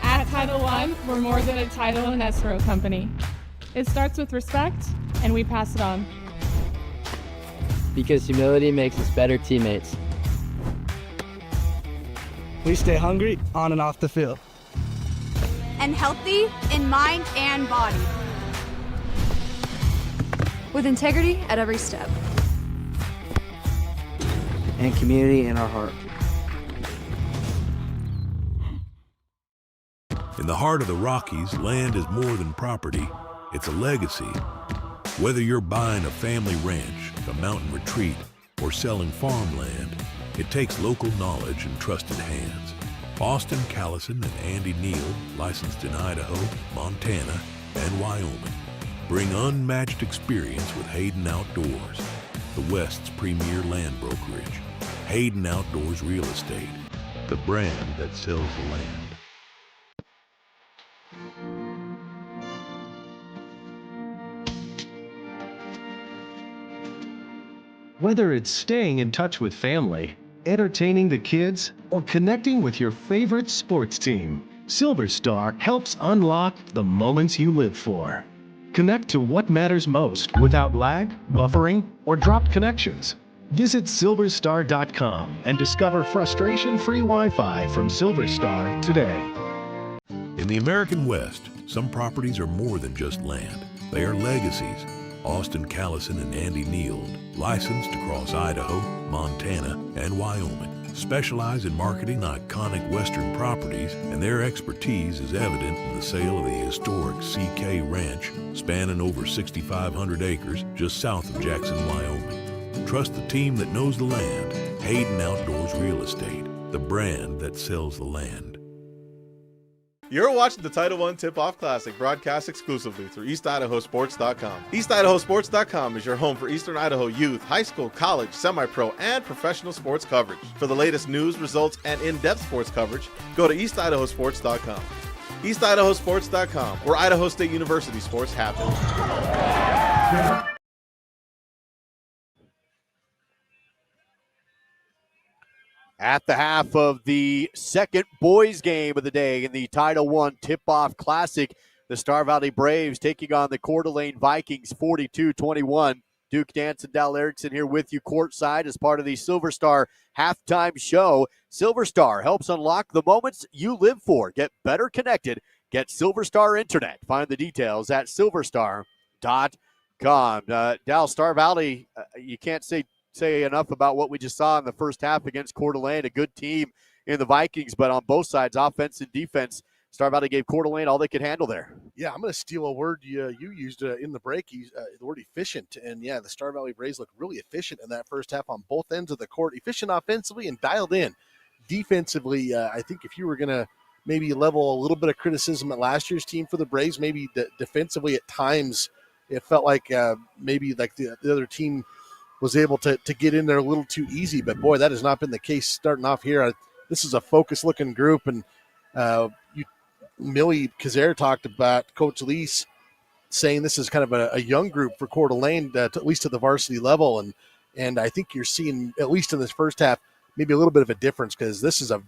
At TitleOne, we're more than a title and escrow company. It starts with respect, and we pass it on. Because humility makes us better teammates. We stay hungry on and off the field. And healthy in mind and body. With integrity at every step. And community in our heart. In the heart of the Rockies, land is more than property. It's a legacy. Whether you're buying a family ranch, a mountain retreat, or selling farmland, it takes local knowledge and trusted hands. Austin Callison and Andy Neal, licensed in Idaho, Montana, and Wyoming, bring unmatched experience with Hayden Outdoors, the West's premier land brokerage. Hayden Outdoors Real Estate, the brand that sells the land. Whether it's staying in touch with family, entertaining the kids, or connecting with your favorite sports team, Silverstar helps unlock the moments you live for. Connect to what matters most without lag, buffering, or dropped connections. Visit Silverstar.com and discover frustration-free Wi-Fi from Silverstar today. In the American West, some properties are more than just land. They are legacies. Austin Callison and Andy Neal, licensed across Idaho, Montana, and Wyoming, specialize in marketing iconic Western properties, and their expertise is evident in the sale of the historic CK Ranch, spanning over 6,500 acres just south of Jackson, Wyoming. Trust the team that knows the land. Hayden Outdoors Real Estate, the brand that sells the land. You're watching the TitleOne Tip-Off Classic, broadcast exclusively through EastIdahoSports.com. EastIdahoSports.com is your home for Eastern Idaho youth, high school, college, semi-pro, and professional sports coverage. For the latest news, results, and in-depth sports coverage, go to EastIdahoSports.com. EastIdahoSports.com, where Idaho State University sports happen. At the half of the second boys game of the day in the TitleOne Tip-Off Classic, the Star Valley Braves taking on the Coeur d'Alene Vikings 42-21. Duke Danson, Dal Erickson here with you courtside as part of the Silverstar halftime show. Silverstar helps unlock the moments you live for. Get better connected. Get Silverstar Internet. Find the details at silverstar.com. Dal, Star Valley, you can't say enough about what we just saw in the first half against Coeur d'Alene, a good team in the Vikings, but on both sides, offense and defense, Star Valley gave Coeur d'Alene all they could handle there. Yeah, I'm going to steal a word you used in the break, the word efficient. And, yeah, the Star Valley Braves looked really efficient in that first half on both ends of the court. Efficient offensively and dialed in. Defensively, I think if you were going to maybe level a little bit of criticism at last year's team for the Braves, maybe defensively at times it felt like maybe like the other team was able to get in there a little too easy. But, boy, that has not been the case starting off here. This is a focused-looking group, and Millie Kazer talked about Coach Lease saying this is kind of a young group for Coeur d'Alene, at least to the varsity level. And I think you're seeing, at least in this first half, maybe a little bit of a difference because this is a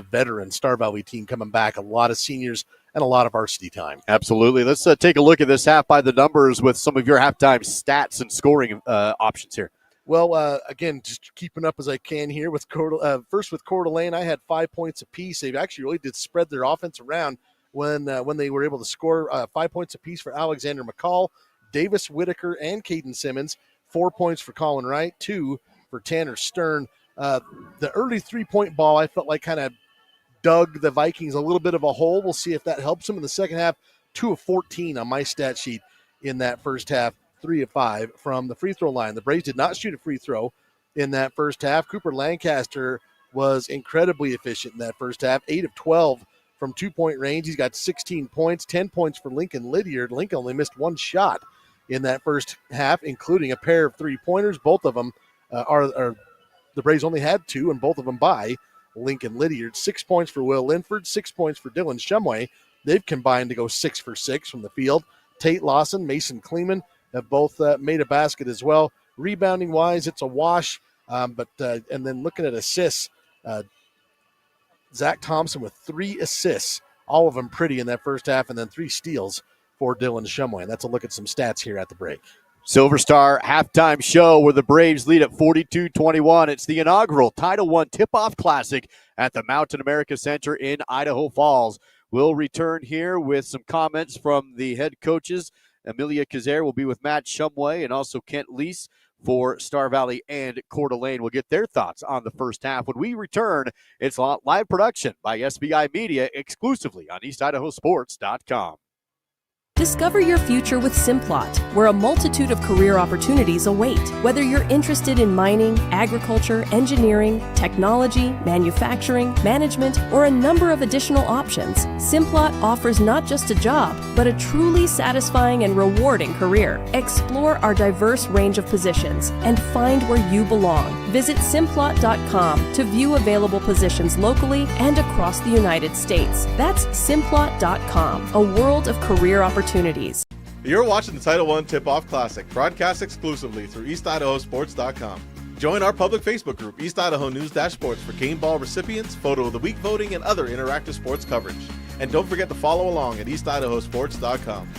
veteran Star Valley team coming back, a lot of seniors and a lot of varsity time. Absolutely. Let's take a look at this half by the numbers with some of your halftime stats and scoring options here. Well, again, just keeping up as I can here with first with Coeur d'Alene, I had 5 points apiece. They actually really did spread their offense around when they were able to score 5 points apiece for Alexander McCall, Davis Whitaker, and Caden Simmons. 4 points for Colin Wright, 2 for Tanner Stern. The early three-point ball, I felt like kind of dug the Vikings a little bit of a hole. We'll see if that helps them in the second half. 2 of 14 on my stat sheet in that first half. 3 of 5 from the free throw line. The Braves did not shoot a free throw in that first half. Cooper Lancaster was incredibly efficient in that first half. 8 of 12 from 2-point range. He's got 16 points, 10 points for Lincoln Lydiard. Lincoln only missed one shot in that first half, including a pair of three-pointers. Both of them are the Braves only had 2, and both of them by Lincoln Lydiard. 6 points for Will Linford, 6 points for Dylan Shumway. They've combined to go 6 for 6 from the field. Tate Lawson, Mason Kleeman have both made a basket as well. Rebounding wise, it's a wash. And then looking at assists, Zach Thompson with 3 assists, all of them pretty in that first half, and then 3 steals for Dylan Shumway. And that's a look at some stats here at the break. Silverstar halftime show where the Braves lead at 42-21. It's the inaugural TitleOne Tip-Off Classic at the Mountain America Center in Idaho Falls. We'll return here with some comments from the head coaches. Amelia Kazer will be with Matt Shumway and also Kent Lease for Star Valley and Coeur d'Alene. We'll get their thoughts on the first half. When we return, it's live production by SBI Media exclusively on EastIdahoSports.com. Discover your future with Simplot, where a multitude of career opportunities await. Whether you're interested in mining, agriculture, engineering, technology, manufacturing, management, or a number of additional options, Simplot offers not just a job, but a truly satisfying and rewarding career. Explore our diverse range of positions and find where you belong. Visit Simplot.com to view available positions locally and across the United States. That's Simplot.com, a world of career opportunities. You're watching the TitleOne Tip-Off Classic, broadcast exclusively through EastIdahoSports.com. Join our public Facebook group, East Idaho News-Sports, for game ball recipients, photo of the week voting, and other interactive sports coverage. And don't forget to follow along at EastIdahoSports.com.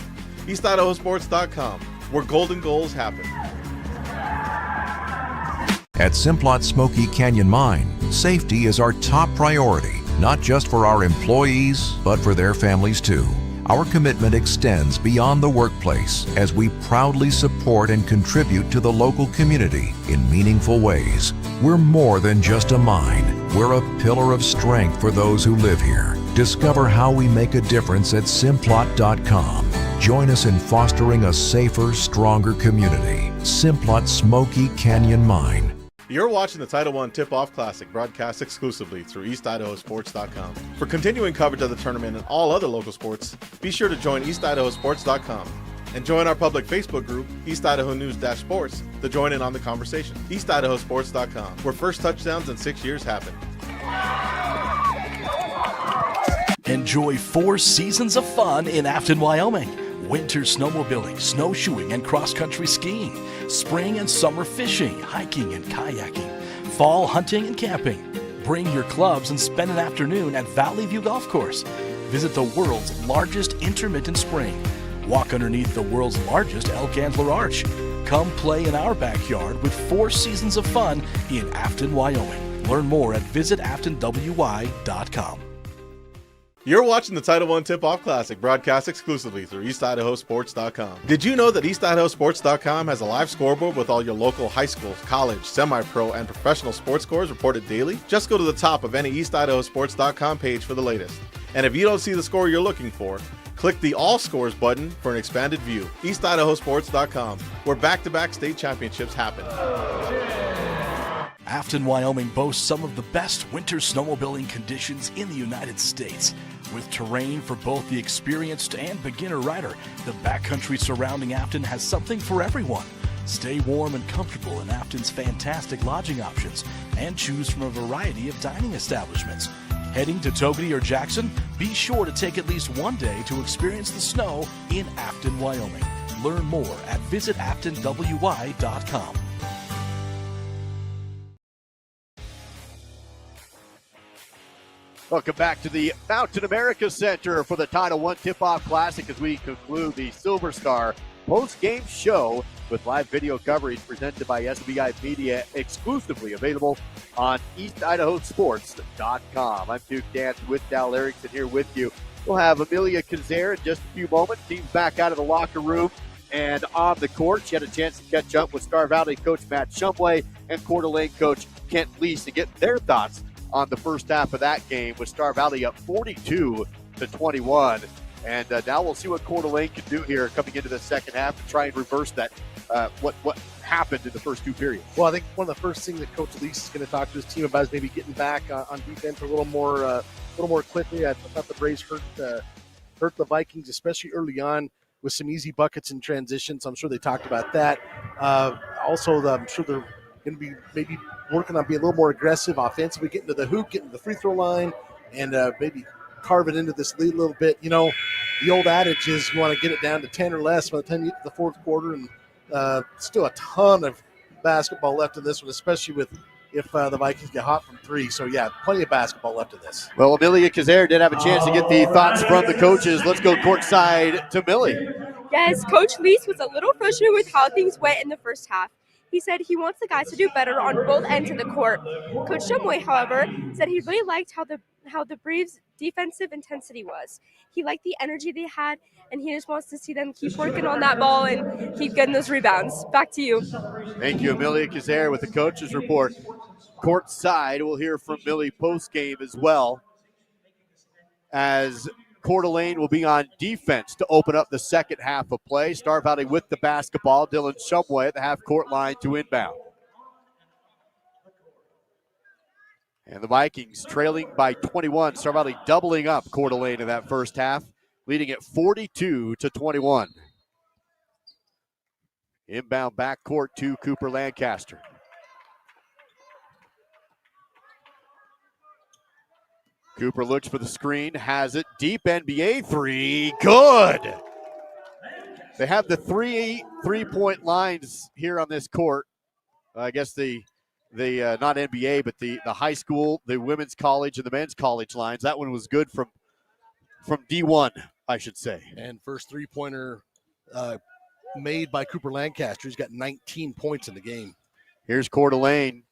EastIdahoSports.com, where golden goals happen. At Simplot Smoky Canyon Mine, safety is our top priority, not just for our employees, but for their families too. Our commitment extends beyond the workplace as we proudly support and contribute to the local community in meaningful ways. We're more than just a mine. We're a pillar of strength for those who live here. Discover how we make a difference at Simplot.com. Join us in fostering a safer, stronger community. Simplot Smoky Canyon Mine. You're watching the TitleOne Tip-Off Classic, broadcast exclusively through EastIdahoSports.com. For continuing coverage of the tournament and all other local sports, be sure to join EastIdahoSports.com and join our public Facebook group, East Idaho News-Sports, to join in on the conversation. EastIdahoSports.com, where first touchdowns in 6 years happen. Enjoy 4 seasons of fun in Afton, Wyoming. Winter snowmobiling, snowshoeing, and cross-country skiing. Spring and summer fishing, hiking, and kayaking. Fall hunting and camping. Bring your clubs and spend an afternoon at Valley View Golf Course. Visit the world's largest intermittent spring. Walk underneath the world's largest elk antler arch. Come play in our backyard with 4 seasons of fun in Afton, Wyoming. Learn more at visitaftonwy.com. You're watching the TitleOne Tip-Off Classic, broadcast exclusively through EastIdahoSports.com. Did you know that EastIdahoSports.com has a live scoreboard with all your local high school, college, semi-pro, and professional sports scores reported daily? Just go to the top of any EastIdahoSports.com page for the latest. And if you don't see the score you're looking for, click the All Scores button for an expanded view. EastIdahoSports.com, where back-to-back state championships happen. Afton, Wyoming boasts some of the best winter snowmobiling conditions in the United States. With terrain for both the experienced and beginner rider, the backcountry surrounding Afton has something for everyone. Stay warm and comfortable in Afton's fantastic lodging options and choose from a variety of dining establishments. Heading to Togety or Jackson? Be sure to take at least one day to experience the snow in Afton, Wyoming. Learn more at visitaftonwy.com. Welcome back to the Mountain America Center for the TitleOne Tip-Off Classic as we conclude the Silverstar post-game show with live video coverage presented by SBI Media, exclusively available on EastIdahoSports.com. I'm Duke Dance with Dal Erickson here with you. We'll have Amelia Kazare in just a few moments. Team's back out of the locker room and on the court. She had a chance to catch up with Star Valley coach Matt Shumway and Coeur d'Alene coach Kent Lease to get their thoughts on the first half of that game, with Star Valley up 42-21. And now we'll see what Coeur d'Alene can do here coming into the second half to try and reverse that, what happened in the first 2 periods. Well, I think one of the first things that Coach Lease is going to talk to his team about is maybe getting back on defense a little more quickly. I thought the Braves hurt the Vikings, especially early on, with some easy buckets in transition. So I'm sure they talked about that. Also, I'm sure they're going to be maybe working on being a little more aggressive offensively, getting to the hoop, getting to the free throw line, and maybe carve it into this lead a little bit. You know, the old adage is you want to get it down to 10 or less by the time you get to the fourth quarter, and still a ton of basketball left in this one, especially if the Vikings get hot from 3. So, yeah, plenty of basketball left in this. Well, Amelia Kazare did have a chance to get the thoughts from the coaches. Let's go courtside to Millie. Yes, Coach Lease was a little frustrated with how things went in the first half. He said he wants the guys to do better on both ends of the court. Coach Shumway, however, said he really liked how the Braves' defensive intensity was. He liked the energy they had, and he just wants to see them keep working on that ball and keep getting those rebounds. Back to you. Thank you, Amelia Kazare, with the coach's report. Courtside, we'll hear from Millie post-game as well, as Coeur d'Alene will be on defense to open up the second half of play. Star Valley with the basketball. Dylan Shumway at the half-court line to inbound. And the Vikings trailing by 21. Star Valley doubling up Coeur d'Alene in that first half, leading at 42-21. Inbound backcourt to Cooper Lancaster. Cooper looks for the screen, has it, deep NBA three, good! They have the three-point lines here on this court. I guess the not NBA, but the high school, the women's college, and the men's college lines. That one was good from D1, I should say. And first three-pointer made by Cooper Lancaster. He's got 19 points in the game. Here's Coeur d'Alene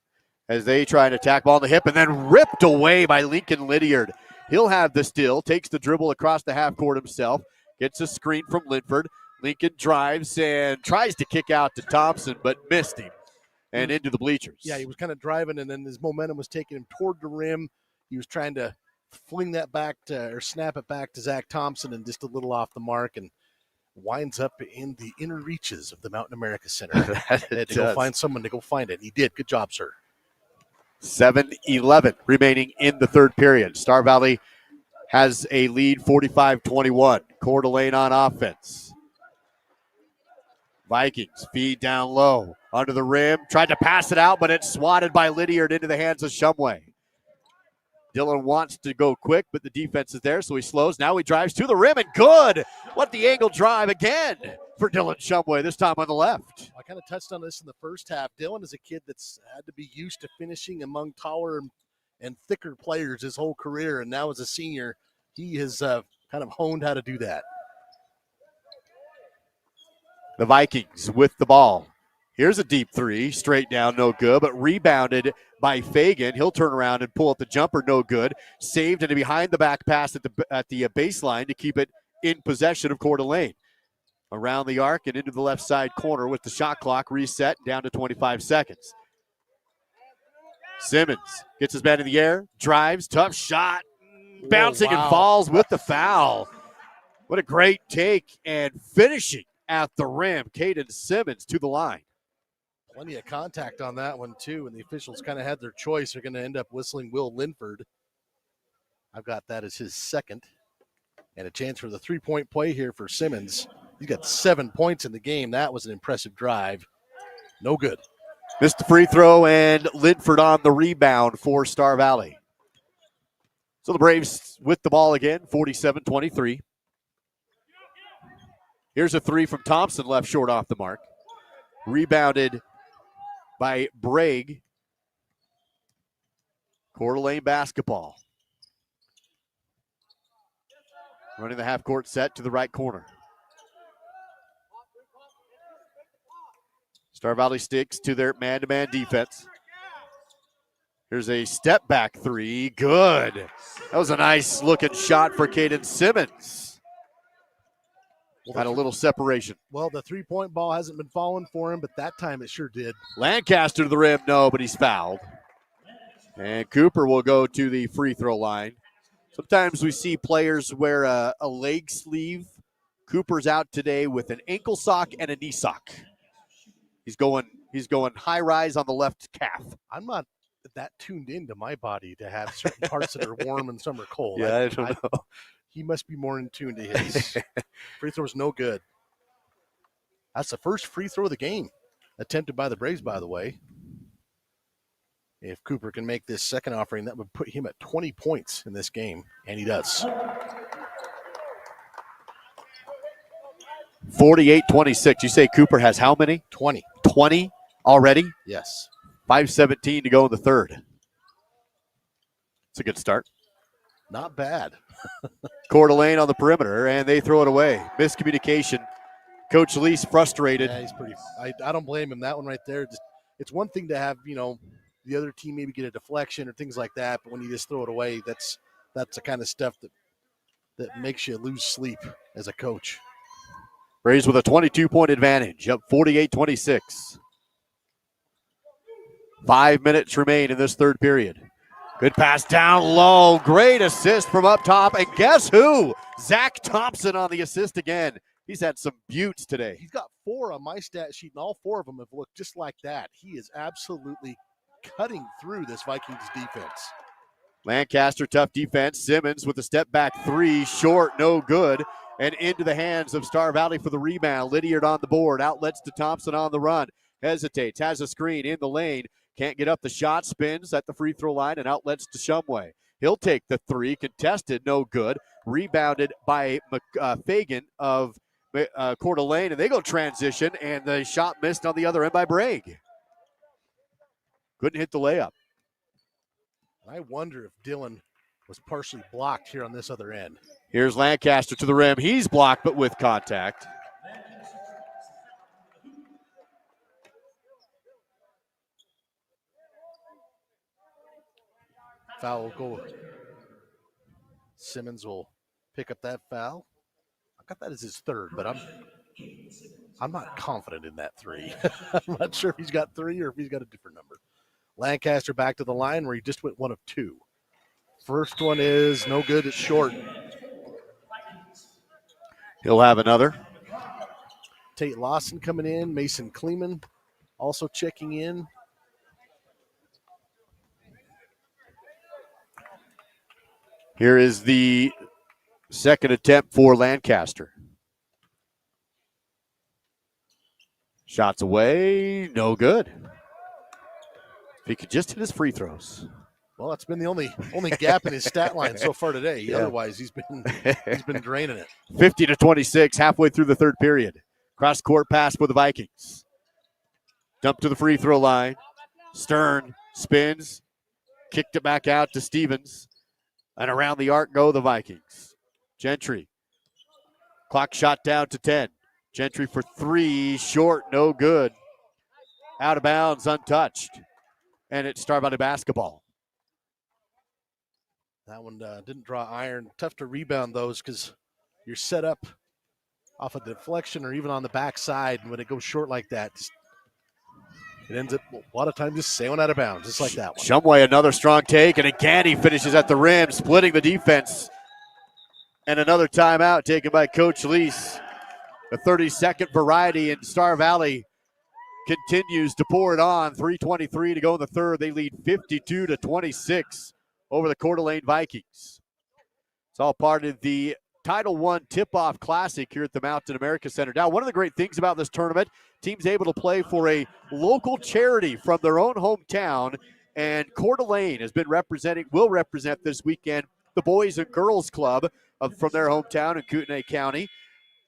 as they try to attack ball in the hip, and then ripped away by Lincoln Lydiard. He'll have the steal, takes the dribble across the half court himself, gets a screen from Linford. Lincoln drives and tries to kick out to Thompson, but missed him and into the bleachers. Yeah, he was kind of driving, and then his momentum was taking him toward the rim. He was trying to fling that back or snap it back to Zach Thompson, and just a little off the mark, and winds up in the inner reaches of the Mountain America Center. To go find someone to go find it. He did. Good job, sir. 7:11 remaining in the third period. Star Valley has a lead 45-21. Coeur d'Alene on offense. Vikings feed down low under the rim. Tried to pass it out, but it's swatted by Lydiard into the hands of Shumway. Dylan wants to go quick, but the defense is there, so he slows. Now he drives to the rim, and good! What the angle drive again for Dylan Shumway, this time on the left. I kind of touched on this in the first half. Dylan is a kid that's had to be used to finishing among taller and thicker players his whole career, and now as a senior, he has kind of honed how to do that. The Vikings with the ball. Here's a deep three, straight down, no good, but rebounded by Fagan. He'll turn around and pull up the jumper, no good. Saved and a behind the back pass at the baseline to keep it in possession of Coeur d'Alene. Around the arc and into the left side corner with the shot clock reset down to 25 seconds. Simmons gets his bat in the air, drives, tough shot, bouncing and falls with the foul. What a great take and finishing at the rim. Caden Simmons to the line. Plenty of contact on that one, too, and the officials kind of had their choice. They're going to end up whistling Will Linford. I've got that as his second. And a chance for the three-point play here for Simmons. He's got 7 points in the game. That was an impressive drive. No good. Missed the free throw, and Linford on the rebound for Star Valley. So the Braves with the ball again, 47-23. Here's a three from Thompson, left short off the mark. Rebounded by Bragg. Coeur d'Alene basketball. Running the half-court set to the right corner. Star Valley sticks to their man-to-man defense. Here's a step-back three. Good. That was a nice-looking shot for Caden Simmons. Had a little separation. Well, the three-point ball hasn't been falling for him, but that time it sure did. Lancaster to the rim, no, but he's fouled. And Cooper will go to the free throw line. Sometimes we see players wear a leg sleeve. Cooper's out today with an ankle sock and a knee sock. He's going high rise on the left calf. I'm not that tuned into my body to have certain parts that are warm and some are cold. Yeah, I don't know. He must be more in tune to his. Free throw's no good. That's the first free throw of the game attempted by the Braves, by the way. If Cooper can make this second offering, that would put him at 20 points in this game, and he does. 48-26. You say Cooper has how many? 20. 20 already? Yes. 5:17 to go in the third. It's a good start. Not bad. Coeur d'Alene on the perimeter, and they throw it away. Miscommunication. Coach Lease frustrated. Yeah, he's pretty. I don't blame him. That one right there. It's one thing to have, the other team maybe get a deflection or things like that, but when you just throw it away, that's the kind of stuff that makes you lose sleep as a coach. Braves with a 22-point advantage, up 48-26. 5 minutes remain in this third period. Good pass down low. Great assist from up top. And guess who? Zach Thompson on the assist again. He's had some buttes today. He's got 4 on my stat sheet, and all 4 of them have looked just like that. He is absolutely cutting through this Vikings defense. Lancaster, tough defense. Simmons with a step-back three. Short, no good. And into the hands of Star Valley for the rebound. Lydiard on the board. Outlets to Thompson on the run. Hesitates. Has a screen in the lane. Can't get up the shot. Spins at the free throw line and outlets to Shumway. He'll take the three. Contested. No good. Rebounded by Fagan of Coeur d'Alene. And they go transition. And the shot missed on the other end by Bragg. Couldn't hit the layup. I wonder if Dylan was partially blocked here on this other end. Here's Lancaster to the rim. He's blocked, but with contact. Foul will go. Simmons will pick up that foul. I got that as his third, but I'm not confident in that three. I'm not sure if he's got 3 or if he's got a different number. Lancaster back to the line where he just went 1 of 2. First one is no good. It's short. He'll have another. Tate Lawson coming in. Mason Kleeman also checking in. Here is the second attempt for Lancaster. Shots away, no good. If he could just hit his free throws. Well, that's been the only gap in his stat line so far today. Yeah. Otherwise, he's been draining it. 50-26, halfway through the third period. Cross court pass for the Vikings. Dump to the free throw line. Stern spins, kicked it back out to Stevens, and around the arc go the Vikings. Gentry. Clock shot down to 10. Gentry for three, short, no good. Out of bounds, untouched. And it's Star Valley basketball. That one didn't draw iron. Tough to rebound those because you're set up off a deflection or even on the backside. And when it goes short like that, it ends up a lot of times just sailing out of bounds, just like that one. Shumway, another strong take, and again he finishes at the rim, splitting the defense. And another timeout taken by Coach Lease. The 30-second variety in Star Valley continues to pour it on. 3:23 to go in the third. They lead 52-26 over the Coeur d'Alene Vikings. It's all part of the TitleOne Tip-Off Classic here at the Mountain America Center. Now, one of the great things about this tournament, teams able to play for a local charity from their own hometown, and Coeur d'Alene will represent this weekend the Boys and Girls Club from their hometown in Kootenai County.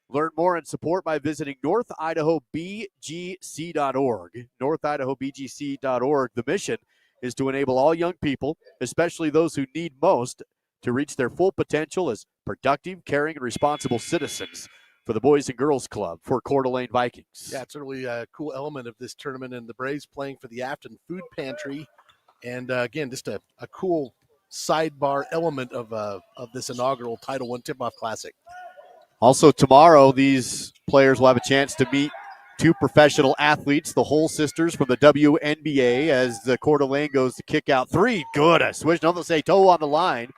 Learn more and support by visiting northidahobgc.org. northidahobgc.org. The mission is to enable all young people, especially those who need most, to reach their full potential as productive, caring, and responsible citizens for the Boys and Girls Club for Coeur d'Alene Vikings. Yeah, it's a really cool element of this tournament, and the Braves playing for the Afton Food Pantry. And again, just a cool sidebar element of this inaugural TitleOne Tip-Off Classic. Also tomorrow, these players will have a chance to meet two professional athletes, the Hull sisters from the WNBA, as the Coeur d'Alene goes to kick out three. Good. A switch. Don't say toe on the line.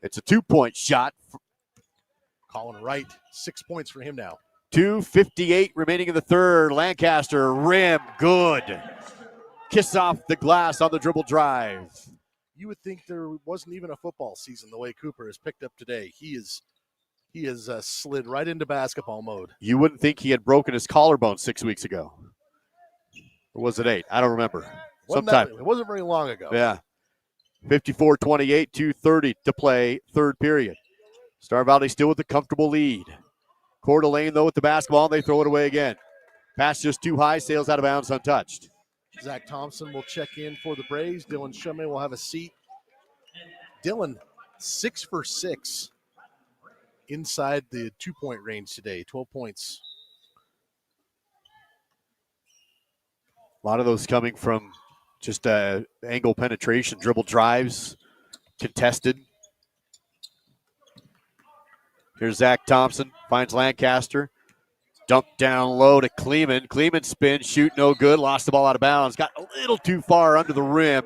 It's a 2-point shot. Colin Wright, 6 points for him now. 2:58 remaining in the third. Lancaster, rim, good. Kiss off the glass on the dribble drive. You would think there wasn't even a football season the way Cooper has picked up today. He has slid right into basketball mode. You wouldn't think he had broken his collarbone 6 weeks ago. Or was it 8? I don't remember. It wasn't very long ago. Yeah. 54-28, 2:30 to play, third period. Star Valley still with a comfortable lead. Coeur d'Alene, though, with the basketball, and they throw it away again. Pass just too high, sails out of bounds, untouched. Zach Thompson will check in for the Braves. Dylan Shumway will have a seat. Dylan, 6 for 6 inside the 2-point range today, 12 points. A lot of those coming from just angle penetration, dribble drives, contested. Here's Zach Thompson, finds Lancaster. Dump down low to Kleeman. Kleeman spin, shoot no good, lost the ball out of bounds. Got a little too far under the rim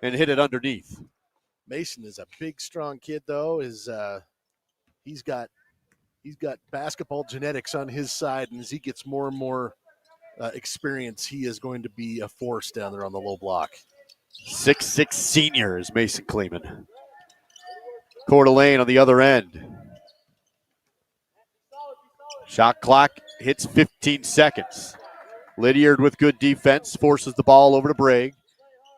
and hit it underneath. Mason is a big, strong kid, though. He's got basketball genetics on his side, and as he gets more and more experience, he is going to be a force down there on the low block. 6'6" senior is Mason Kleeman. Coeur d'Alene on the other end. Shot clock hits 15 seconds. Lydiard with good defense forces the ball over to Bragg.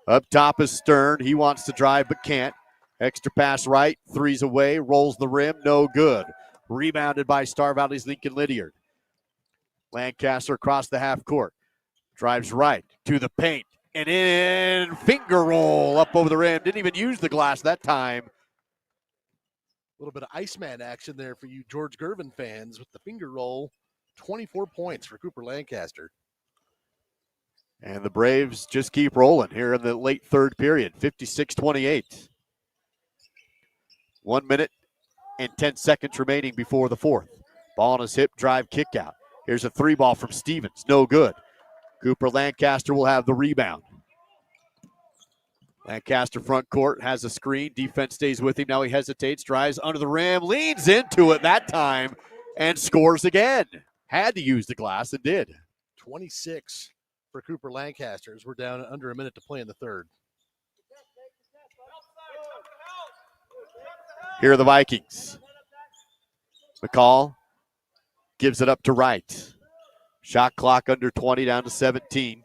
Up top is Stern. He wants to drive but can't. Extra pass right, threes away, rolls the rim, no good. Rebounded by Star Valley's Lincoln Lydiard. Lancaster across the half court. Drives right to the paint and in, finger roll up over the rim. Didn't even use the glass that time. A little bit of Iceman action there for you George Gervin fans with the finger roll. 24 points for Cooper Lancaster. And the Braves just keep rolling here in the late third period, 56-28. 1 minute and 10 seconds remaining before the fourth. Ball on his hip, drive, kick out. Here's a three ball from Stevens, no good. Cooper Lancaster will have the rebound. Lancaster front court has a screen. Defense stays with him. Now he hesitates, drives under the rim, leans into it that time, and scores again. Had to use the glass and did. 26 for Cooper Lancaster as we're down under a minute to play in the third. Here are the Vikings. McCall gives it up to Wright. Shot clock under 20, down to 17.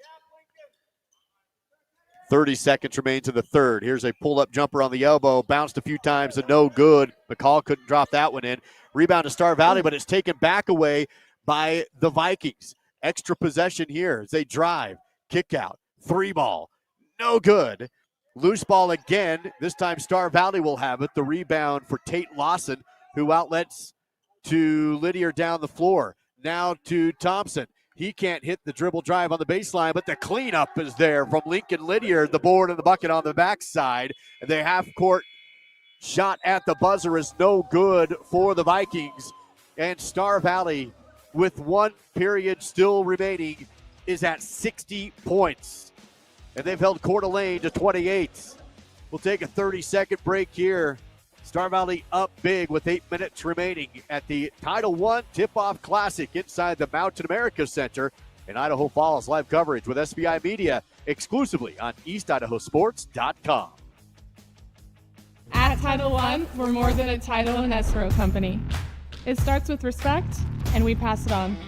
30 seconds remains in the third. Here's a pull-up jumper on the elbow. Bounced a few times and no good. McCall couldn't drop that one in. Rebound to Star Valley, but it's taken back away by the Vikings. Extra possession here as they drive. Kick out. 3-ball. No good. Loose ball again. This time Star Valley will have it. The rebound for Tate Lawson, who outlets to Lydiard down the floor. Now to Thompson. He can't hit the dribble drive on the baseline, but the cleanup is there from Lincoln Lydiard. The board and the bucket on the backside. And the half-court shot at the buzzer is no good for the Vikings. And Star Valley, with 1 period still remaining, is at 60 points. And they've held Coeur d'Alene to 28. We'll take a 30-second break here. Star Valley up big with 8 minutes remaining at the TitleOne Tip-Off Classic inside the Mountain America Center in Idaho Falls. Live coverage with SBI Media exclusively on EastIdahoSports.com. At TitleOne, we're more than a title and escrow company. It starts with respect, and we pass it on.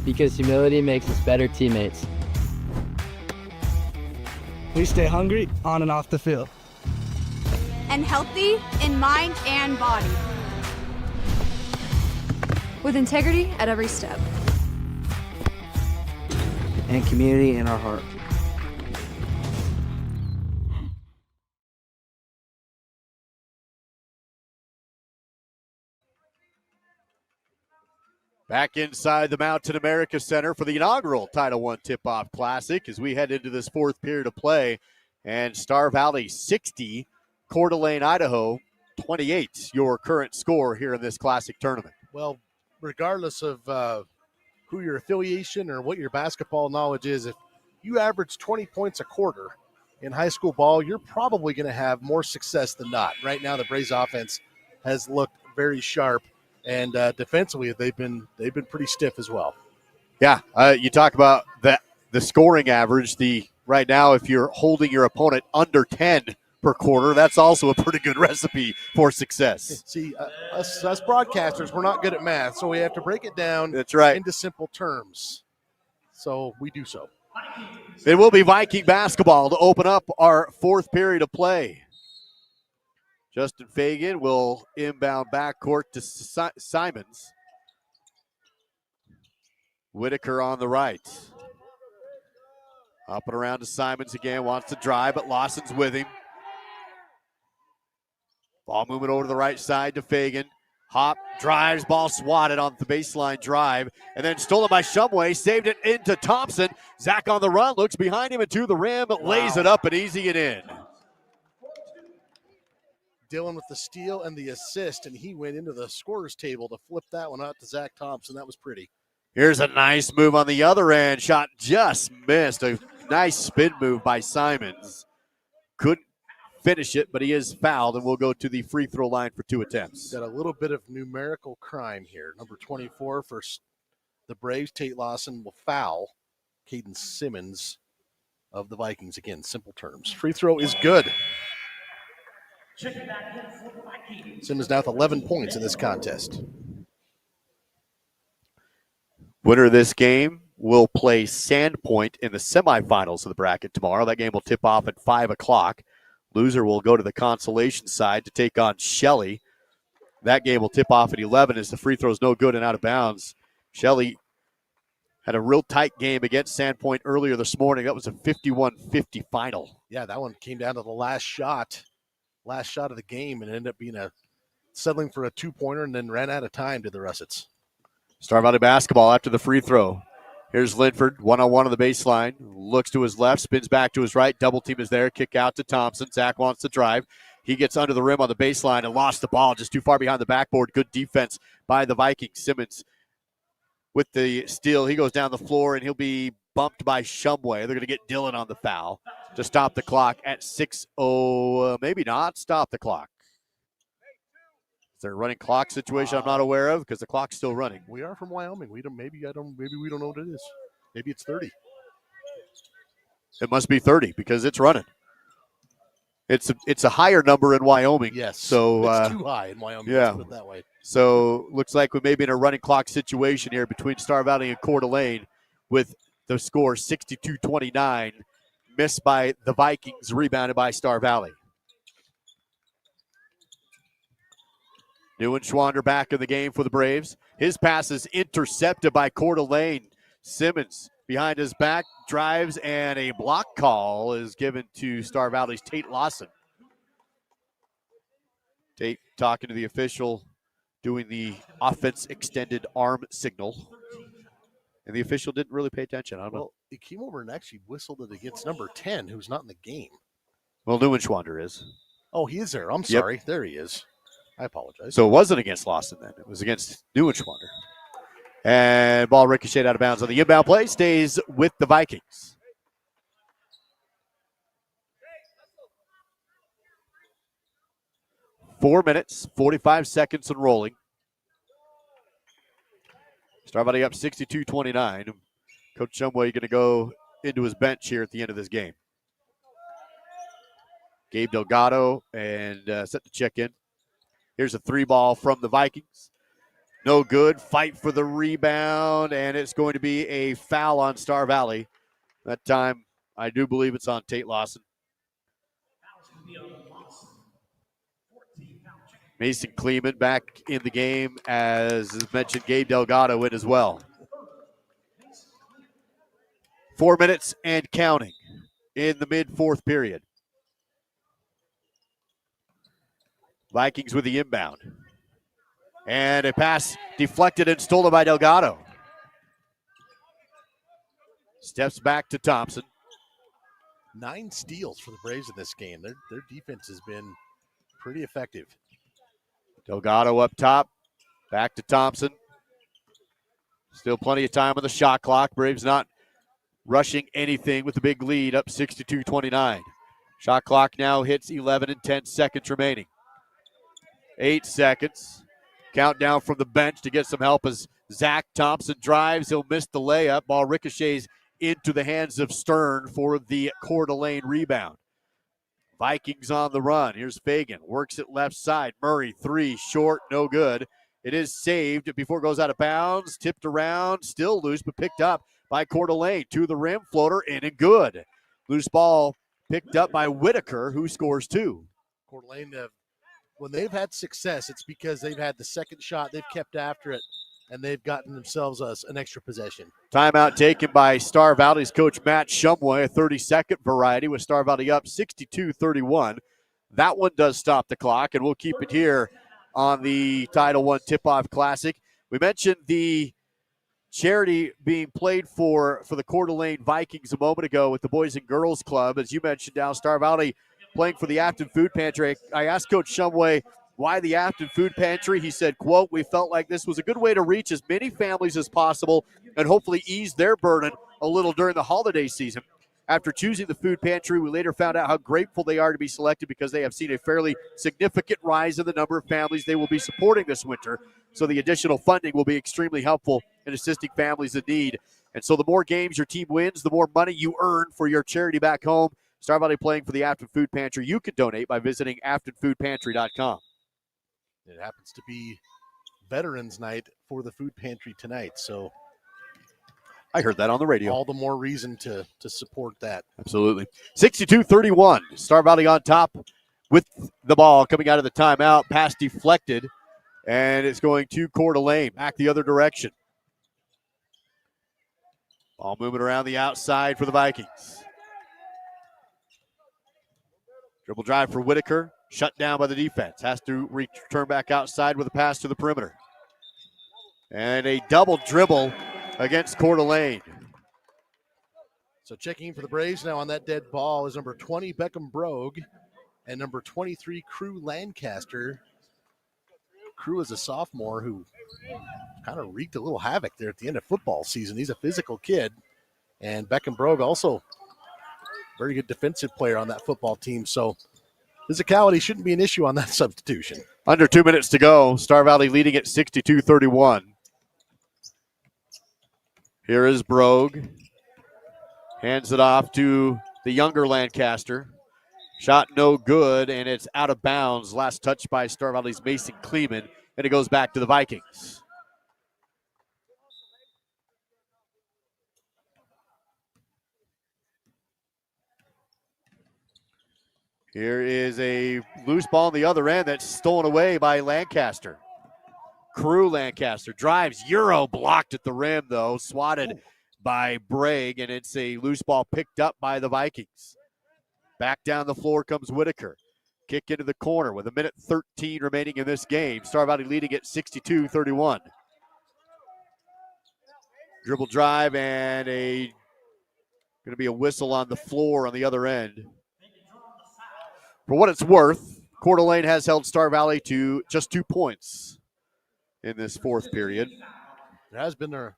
Because humility makes us better teammates. We stay hungry on and off the field. And healthy in mind and body. With integrity at every step. And community in our heart. Back inside the Mountain America Center for the inaugural TitleOne Tip-Off Classic as we head into this fourth period of play. And Star Valley 60, Coeur d'Alene, Idaho 28, your current score here in this Classic tournament. Well, regardless of who your affiliation or what your basketball knowledge is, if you average 20 points a quarter in high school ball, you're probably going to have more success than not. Right now, the Braves offense has looked very sharp. And defensively, they've been pretty stiff as well. Yeah, you talk about the scoring average. Right now, if you're holding your opponent under 10 per quarter, that's also a pretty good recipe for success. See, us broadcasters, we're not good at math, so we have to break it down. That's right. Into simple terms. So we do so. It will be Viking basketball to open up our fourth period of play. Justin Fagan will inbound backcourt to Simons. Whitaker on the right. Up and around to Simons again. Wants to drive, but Lawson's with him. Ball moving over to the right side to Fagan. Hop, drives, ball swatted on the baseline drive. And then stolen by Shumway. Saved it into Thompson. Zach on the run. Looks behind him and to the rim. Lays it up and easy it in. Dylan with the steal and the assist, and he went into the scorer's table to flip that one out to Zach Thompson. That was pretty. Here's a nice move on the other end. Shot just missed. A nice spin move by Simons. Couldn't finish it, but he is fouled, and we'll go to the free throw line for 2 attempts. Got a little bit of numerical crime here. Number 24 for the Braves, Tate Lawson, will foul Caden Simmons of the Vikings. Again, simple terms. Free throw is good. Simmons now with 11 points in this contest. Winner of this game will play Sandpoint in the semifinals of the bracket tomorrow. That game will tip off at 5 o'clock. Loser will go to the consolation side to take on Shelley. That game will tip off at 11 as the free throw is no good and out of bounds. Shelley had a real tight game against Sandpoint earlier this morning. That was a 51-50 final. Yeah, that one came down to the last shot of the game, and ended up being settling for a 2-pointer and then ran out of time to the Russets. Star Valley basketball after the free throw. Here's Linford, one-on-one on the baseline. Looks to his left, spins back to his right. Double team is there. Kick out to Thompson. Zach wants to drive. He gets under the rim on the baseline and lost the ball just too far behind the backboard. Good defense by the Vikings. Simmons with the steal. He goes down the floor, and he'll be bumped by Shumway. They're going to get Dylan on the foul to stop the clock at 6:00. Maybe not. Stop the clock. Is there a running clock situation I'm not aware of? Because the clock's still running. We are from Wyoming. Maybe we don't know what it is. Maybe it's 30. It must be 30 because it's running. It's a higher number in Wyoming. Yes. So it's too high in Wyoming. Yeah. Let's put it that way. So looks like we may be in a running clock situation here between Star Valley and Coeur d'Alene with the score 62-29. Missed by the Vikings, rebounded by Star Valley. Neuenschwander back in the game for the Braves. His pass is intercepted by Coeur d'Alene. Simmons behind his back, drives, and a block call is given to Star Valley's Tate Lawson. Tate talking to the official, doing the offense extended arm signal. And the official didn't really pay attention. I don't know. He came over and actually whistled it against number 10, who's not in the game. Well, Neuenschwander is. Oh, he is there. I'm sorry. Yep. There he is. I apologize. So it wasn't against Lawson then. It was against Neuenschwander. And ball ricocheted out of bounds on the inbound play. Stays with the Vikings. Four minutes, 45 seconds and rolling. Star Valley up 62-29. Coach Shumway going to go into his bench here at the end of this game. Gabe Delgado and set to check in. Here's a three ball from the Vikings. No good. Fight for the rebound, and it's going to be a foul on Star Valley. That time, I do believe it's on Tate Lawson. Mason Kleeman back in the game, as mentioned, Gabe Delgado in as well. 4 minutes and counting in the mid-fourth period. Vikings with the inbound. And a pass deflected and stolen by Delgado. Steps back to Thompson. 9 steals for the Braves in this game. Their defense has been pretty effective. Delgado up top. Back to Thompson. Still plenty of time on the shot clock. Braves not rushing anything with the big lead, up 62-29. Shot clock now hits 11 and 10 seconds remaining. 8 seconds. Countdown from the bench to get some help as Zach Thompson drives. He'll miss the layup. Ball ricochets into the hands of Stern for the Coeur d'Alene rebound. Vikings on the run. Here's Fagan. Works it left side. Murray, three, short, no good. It is saved before it goes out of bounds. Tipped around, still loose, but picked up by Coeur d'Alene. To the rim, floater, in and good. Loose ball picked up by Whitaker, who scores 2. Coeur d'Alene, when they've had success, it's because they've had the second shot, they've kept after it, and they've gotten themselves an extra possession. Timeout taken by Star Valley's coach Matt Shumway, a 30-second variety with Star Valley up 62-31. That one does stop the clock, and we'll keep it here on the TitleOne Tip-Off Classic. We mentioned the charity being played for the Coeur d'Alene Vikings a moment ago with the Boys and Girls Club. As you mentioned, now Star Valley playing for the Afton Food Pantry. I asked Coach Shumway why the Afton Food Pantry. He said, quote, "We felt like this was a good way to reach as many families as possible and hopefully ease their burden a little during the holiday season. After choosing the food pantry, we later found out how grateful they are to be selected because they have seen a fairly significant rise in the number of families they will be supporting this winter. So the additional funding will be extremely helpful in assisting families in need. And so the more games your team wins, the more money you earn for your charity back home. Star Valley playing for the Afton Food Pantry. You can donate by visiting AftonFoodPantry.com. It happens to be Veterans Night for the food pantry tonight, so I heard that on the radio. All the more reason to support that. Absolutely. 62-31. Star Valley on top with the ball coming out of the timeout. Pass deflected, and it's going to Coeur d'Alene. Back the other direction. Ball moving around the outside for the Vikings. Dribble drive for Whitaker. Shut down by the defense. Has to return back outside with a pass to the perimeter. And a double dribble against Coeur d'Alene. So checking in for the Braves now on that dead ball is number 20, Beckham Brogue, and number 23, Crew Lancaster. Crew is a sophomore who kind of wreaked a little havoc there at the end of football season. He's a physical kid. And Beckham Brogue also very good defensive player on that football team. So physicality shouldn't be an issue on that substitution. Under 2 minutes to go. Star Valley leading at 62-31. Here is Brogue. Hands it off to the younger Lancaster. Shot no good, and it's out of bounds. Last touch by Star Valley's Mason Kleeman, and it goes back to the Vikings. Here is a loose ball on the other end that's stolen away by Lancaster. Crew Lancaster drives, Euro blocked at the rim though, swatted by Bragg, and it's a loose ball picked up by the Vikings. Back down the floor comes Whitaker. Kick into the corner with 1:13 remaining in this game. Star Valley leading at 62-31. Dribble drive and going to be a whistle on the floor on the other end. For what it's worth, Coeur d'Alene has held Star Valley to just 2 points in this fourth period. There has been a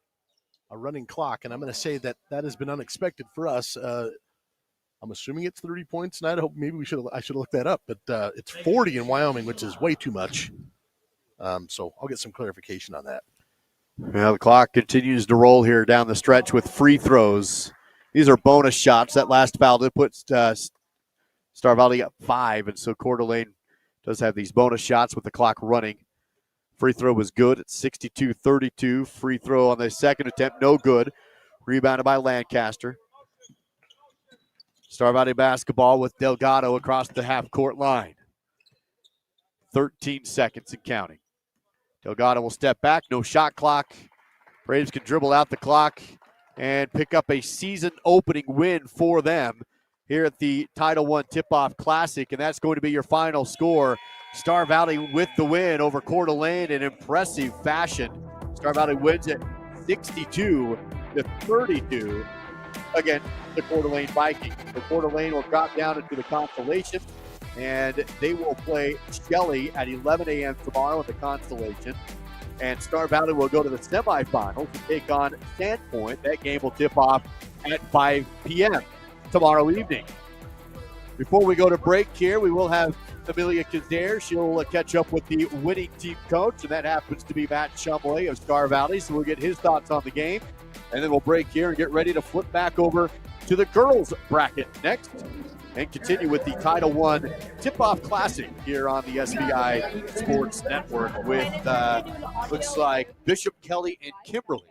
running clock, and I'm going to say that has been unexpected for us. I'm assuming it's 30 points, and I hope maybe I should look that up, but it's 40 in Wyoming, which is way too much. So I'll get some clarification on that. Well, the clock continues to roll here down the stretch with free throws. These are bonus shots. That last foul did put Star Valley up 5, and so Coeur d'Alene does have these bonus shots with the clock running. Free throw was good at 62-32. Free throw on the second attempt, no good. Rebounded by Lancaster. Star Valley basketball with Delgado across the half-court line. 13 seconds and counting. Delgado will step back, no shot clock. Braves can dribble out the clock and pick up a season-opening win for them here at the TitleOne Tip-Off Classic, and that's going to be your final score. Star Valley with the win over Coeur d'Alene in impressive fashion. Star Valley wins it 62-32 against the Coeur d'Alene Vikings. The Coeur d'Alene will drop down into the consolation, and they will play Shelley at 11 a.m. tomorrow in the consolation. And Star Valley will go to the semifinals to take on Sandpoint. That game will tip off at 5 p.m. tomorrow evening. Before we go to break here, we will have Amelia Kazare. She'll catch up with the winning team coach, and that happens to be Matt Shumway of Star Valley. So we'll get his thoughts on the game, and then we'll break here and get ready to flip back over to the girls bracket next and continue with the TitleOne Tip-Off Classic here on the SBI Sports Network with, looks like Bishop, Kelly, and Kimberly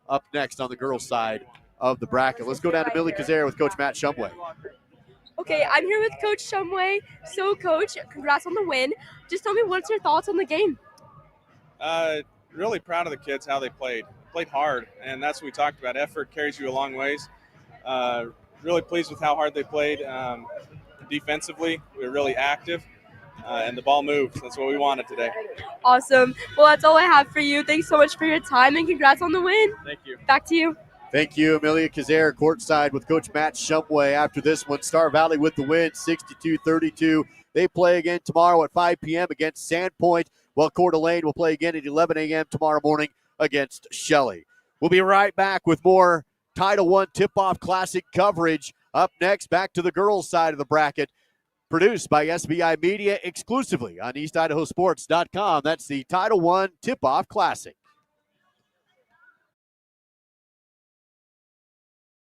up next on the girls' side of the bracket. Let's go down to Millie Kazare with Coach Matt Shumway. Okay, I'm here with Coach Shumway. So, Coach, congrats on the win. Just tell me, what's your thoughts on the game? Really proud of the kids, how they played. Played hard, and that's what we talked about. Effort carries you a long ways. Really pleased with how hard they played. Defensively, we were really active, and the ball moved. That's what we wanted today. Awesome. Well, that's all I have for you. Thanks so much for your time, and congrats on the win. Thank you. Back to you. Thank you, Amelia Kazare, courtside with Coach Matt Shumway. After this one, Star Valley with the win, 62-32. They play again tomorrow at 5 p.m. against Sandpoint, while Coeur d'Alene will play again at 11 a.m. tomorrow morning against Shelley. We'll be right back with more TitleOne Tip-Off Classic coverage. Up next, back to the girls' side of the bracket, produced by SBI Media exclusively on EastIdahoSports.com. That's the TitleOne Tip-Off Classic.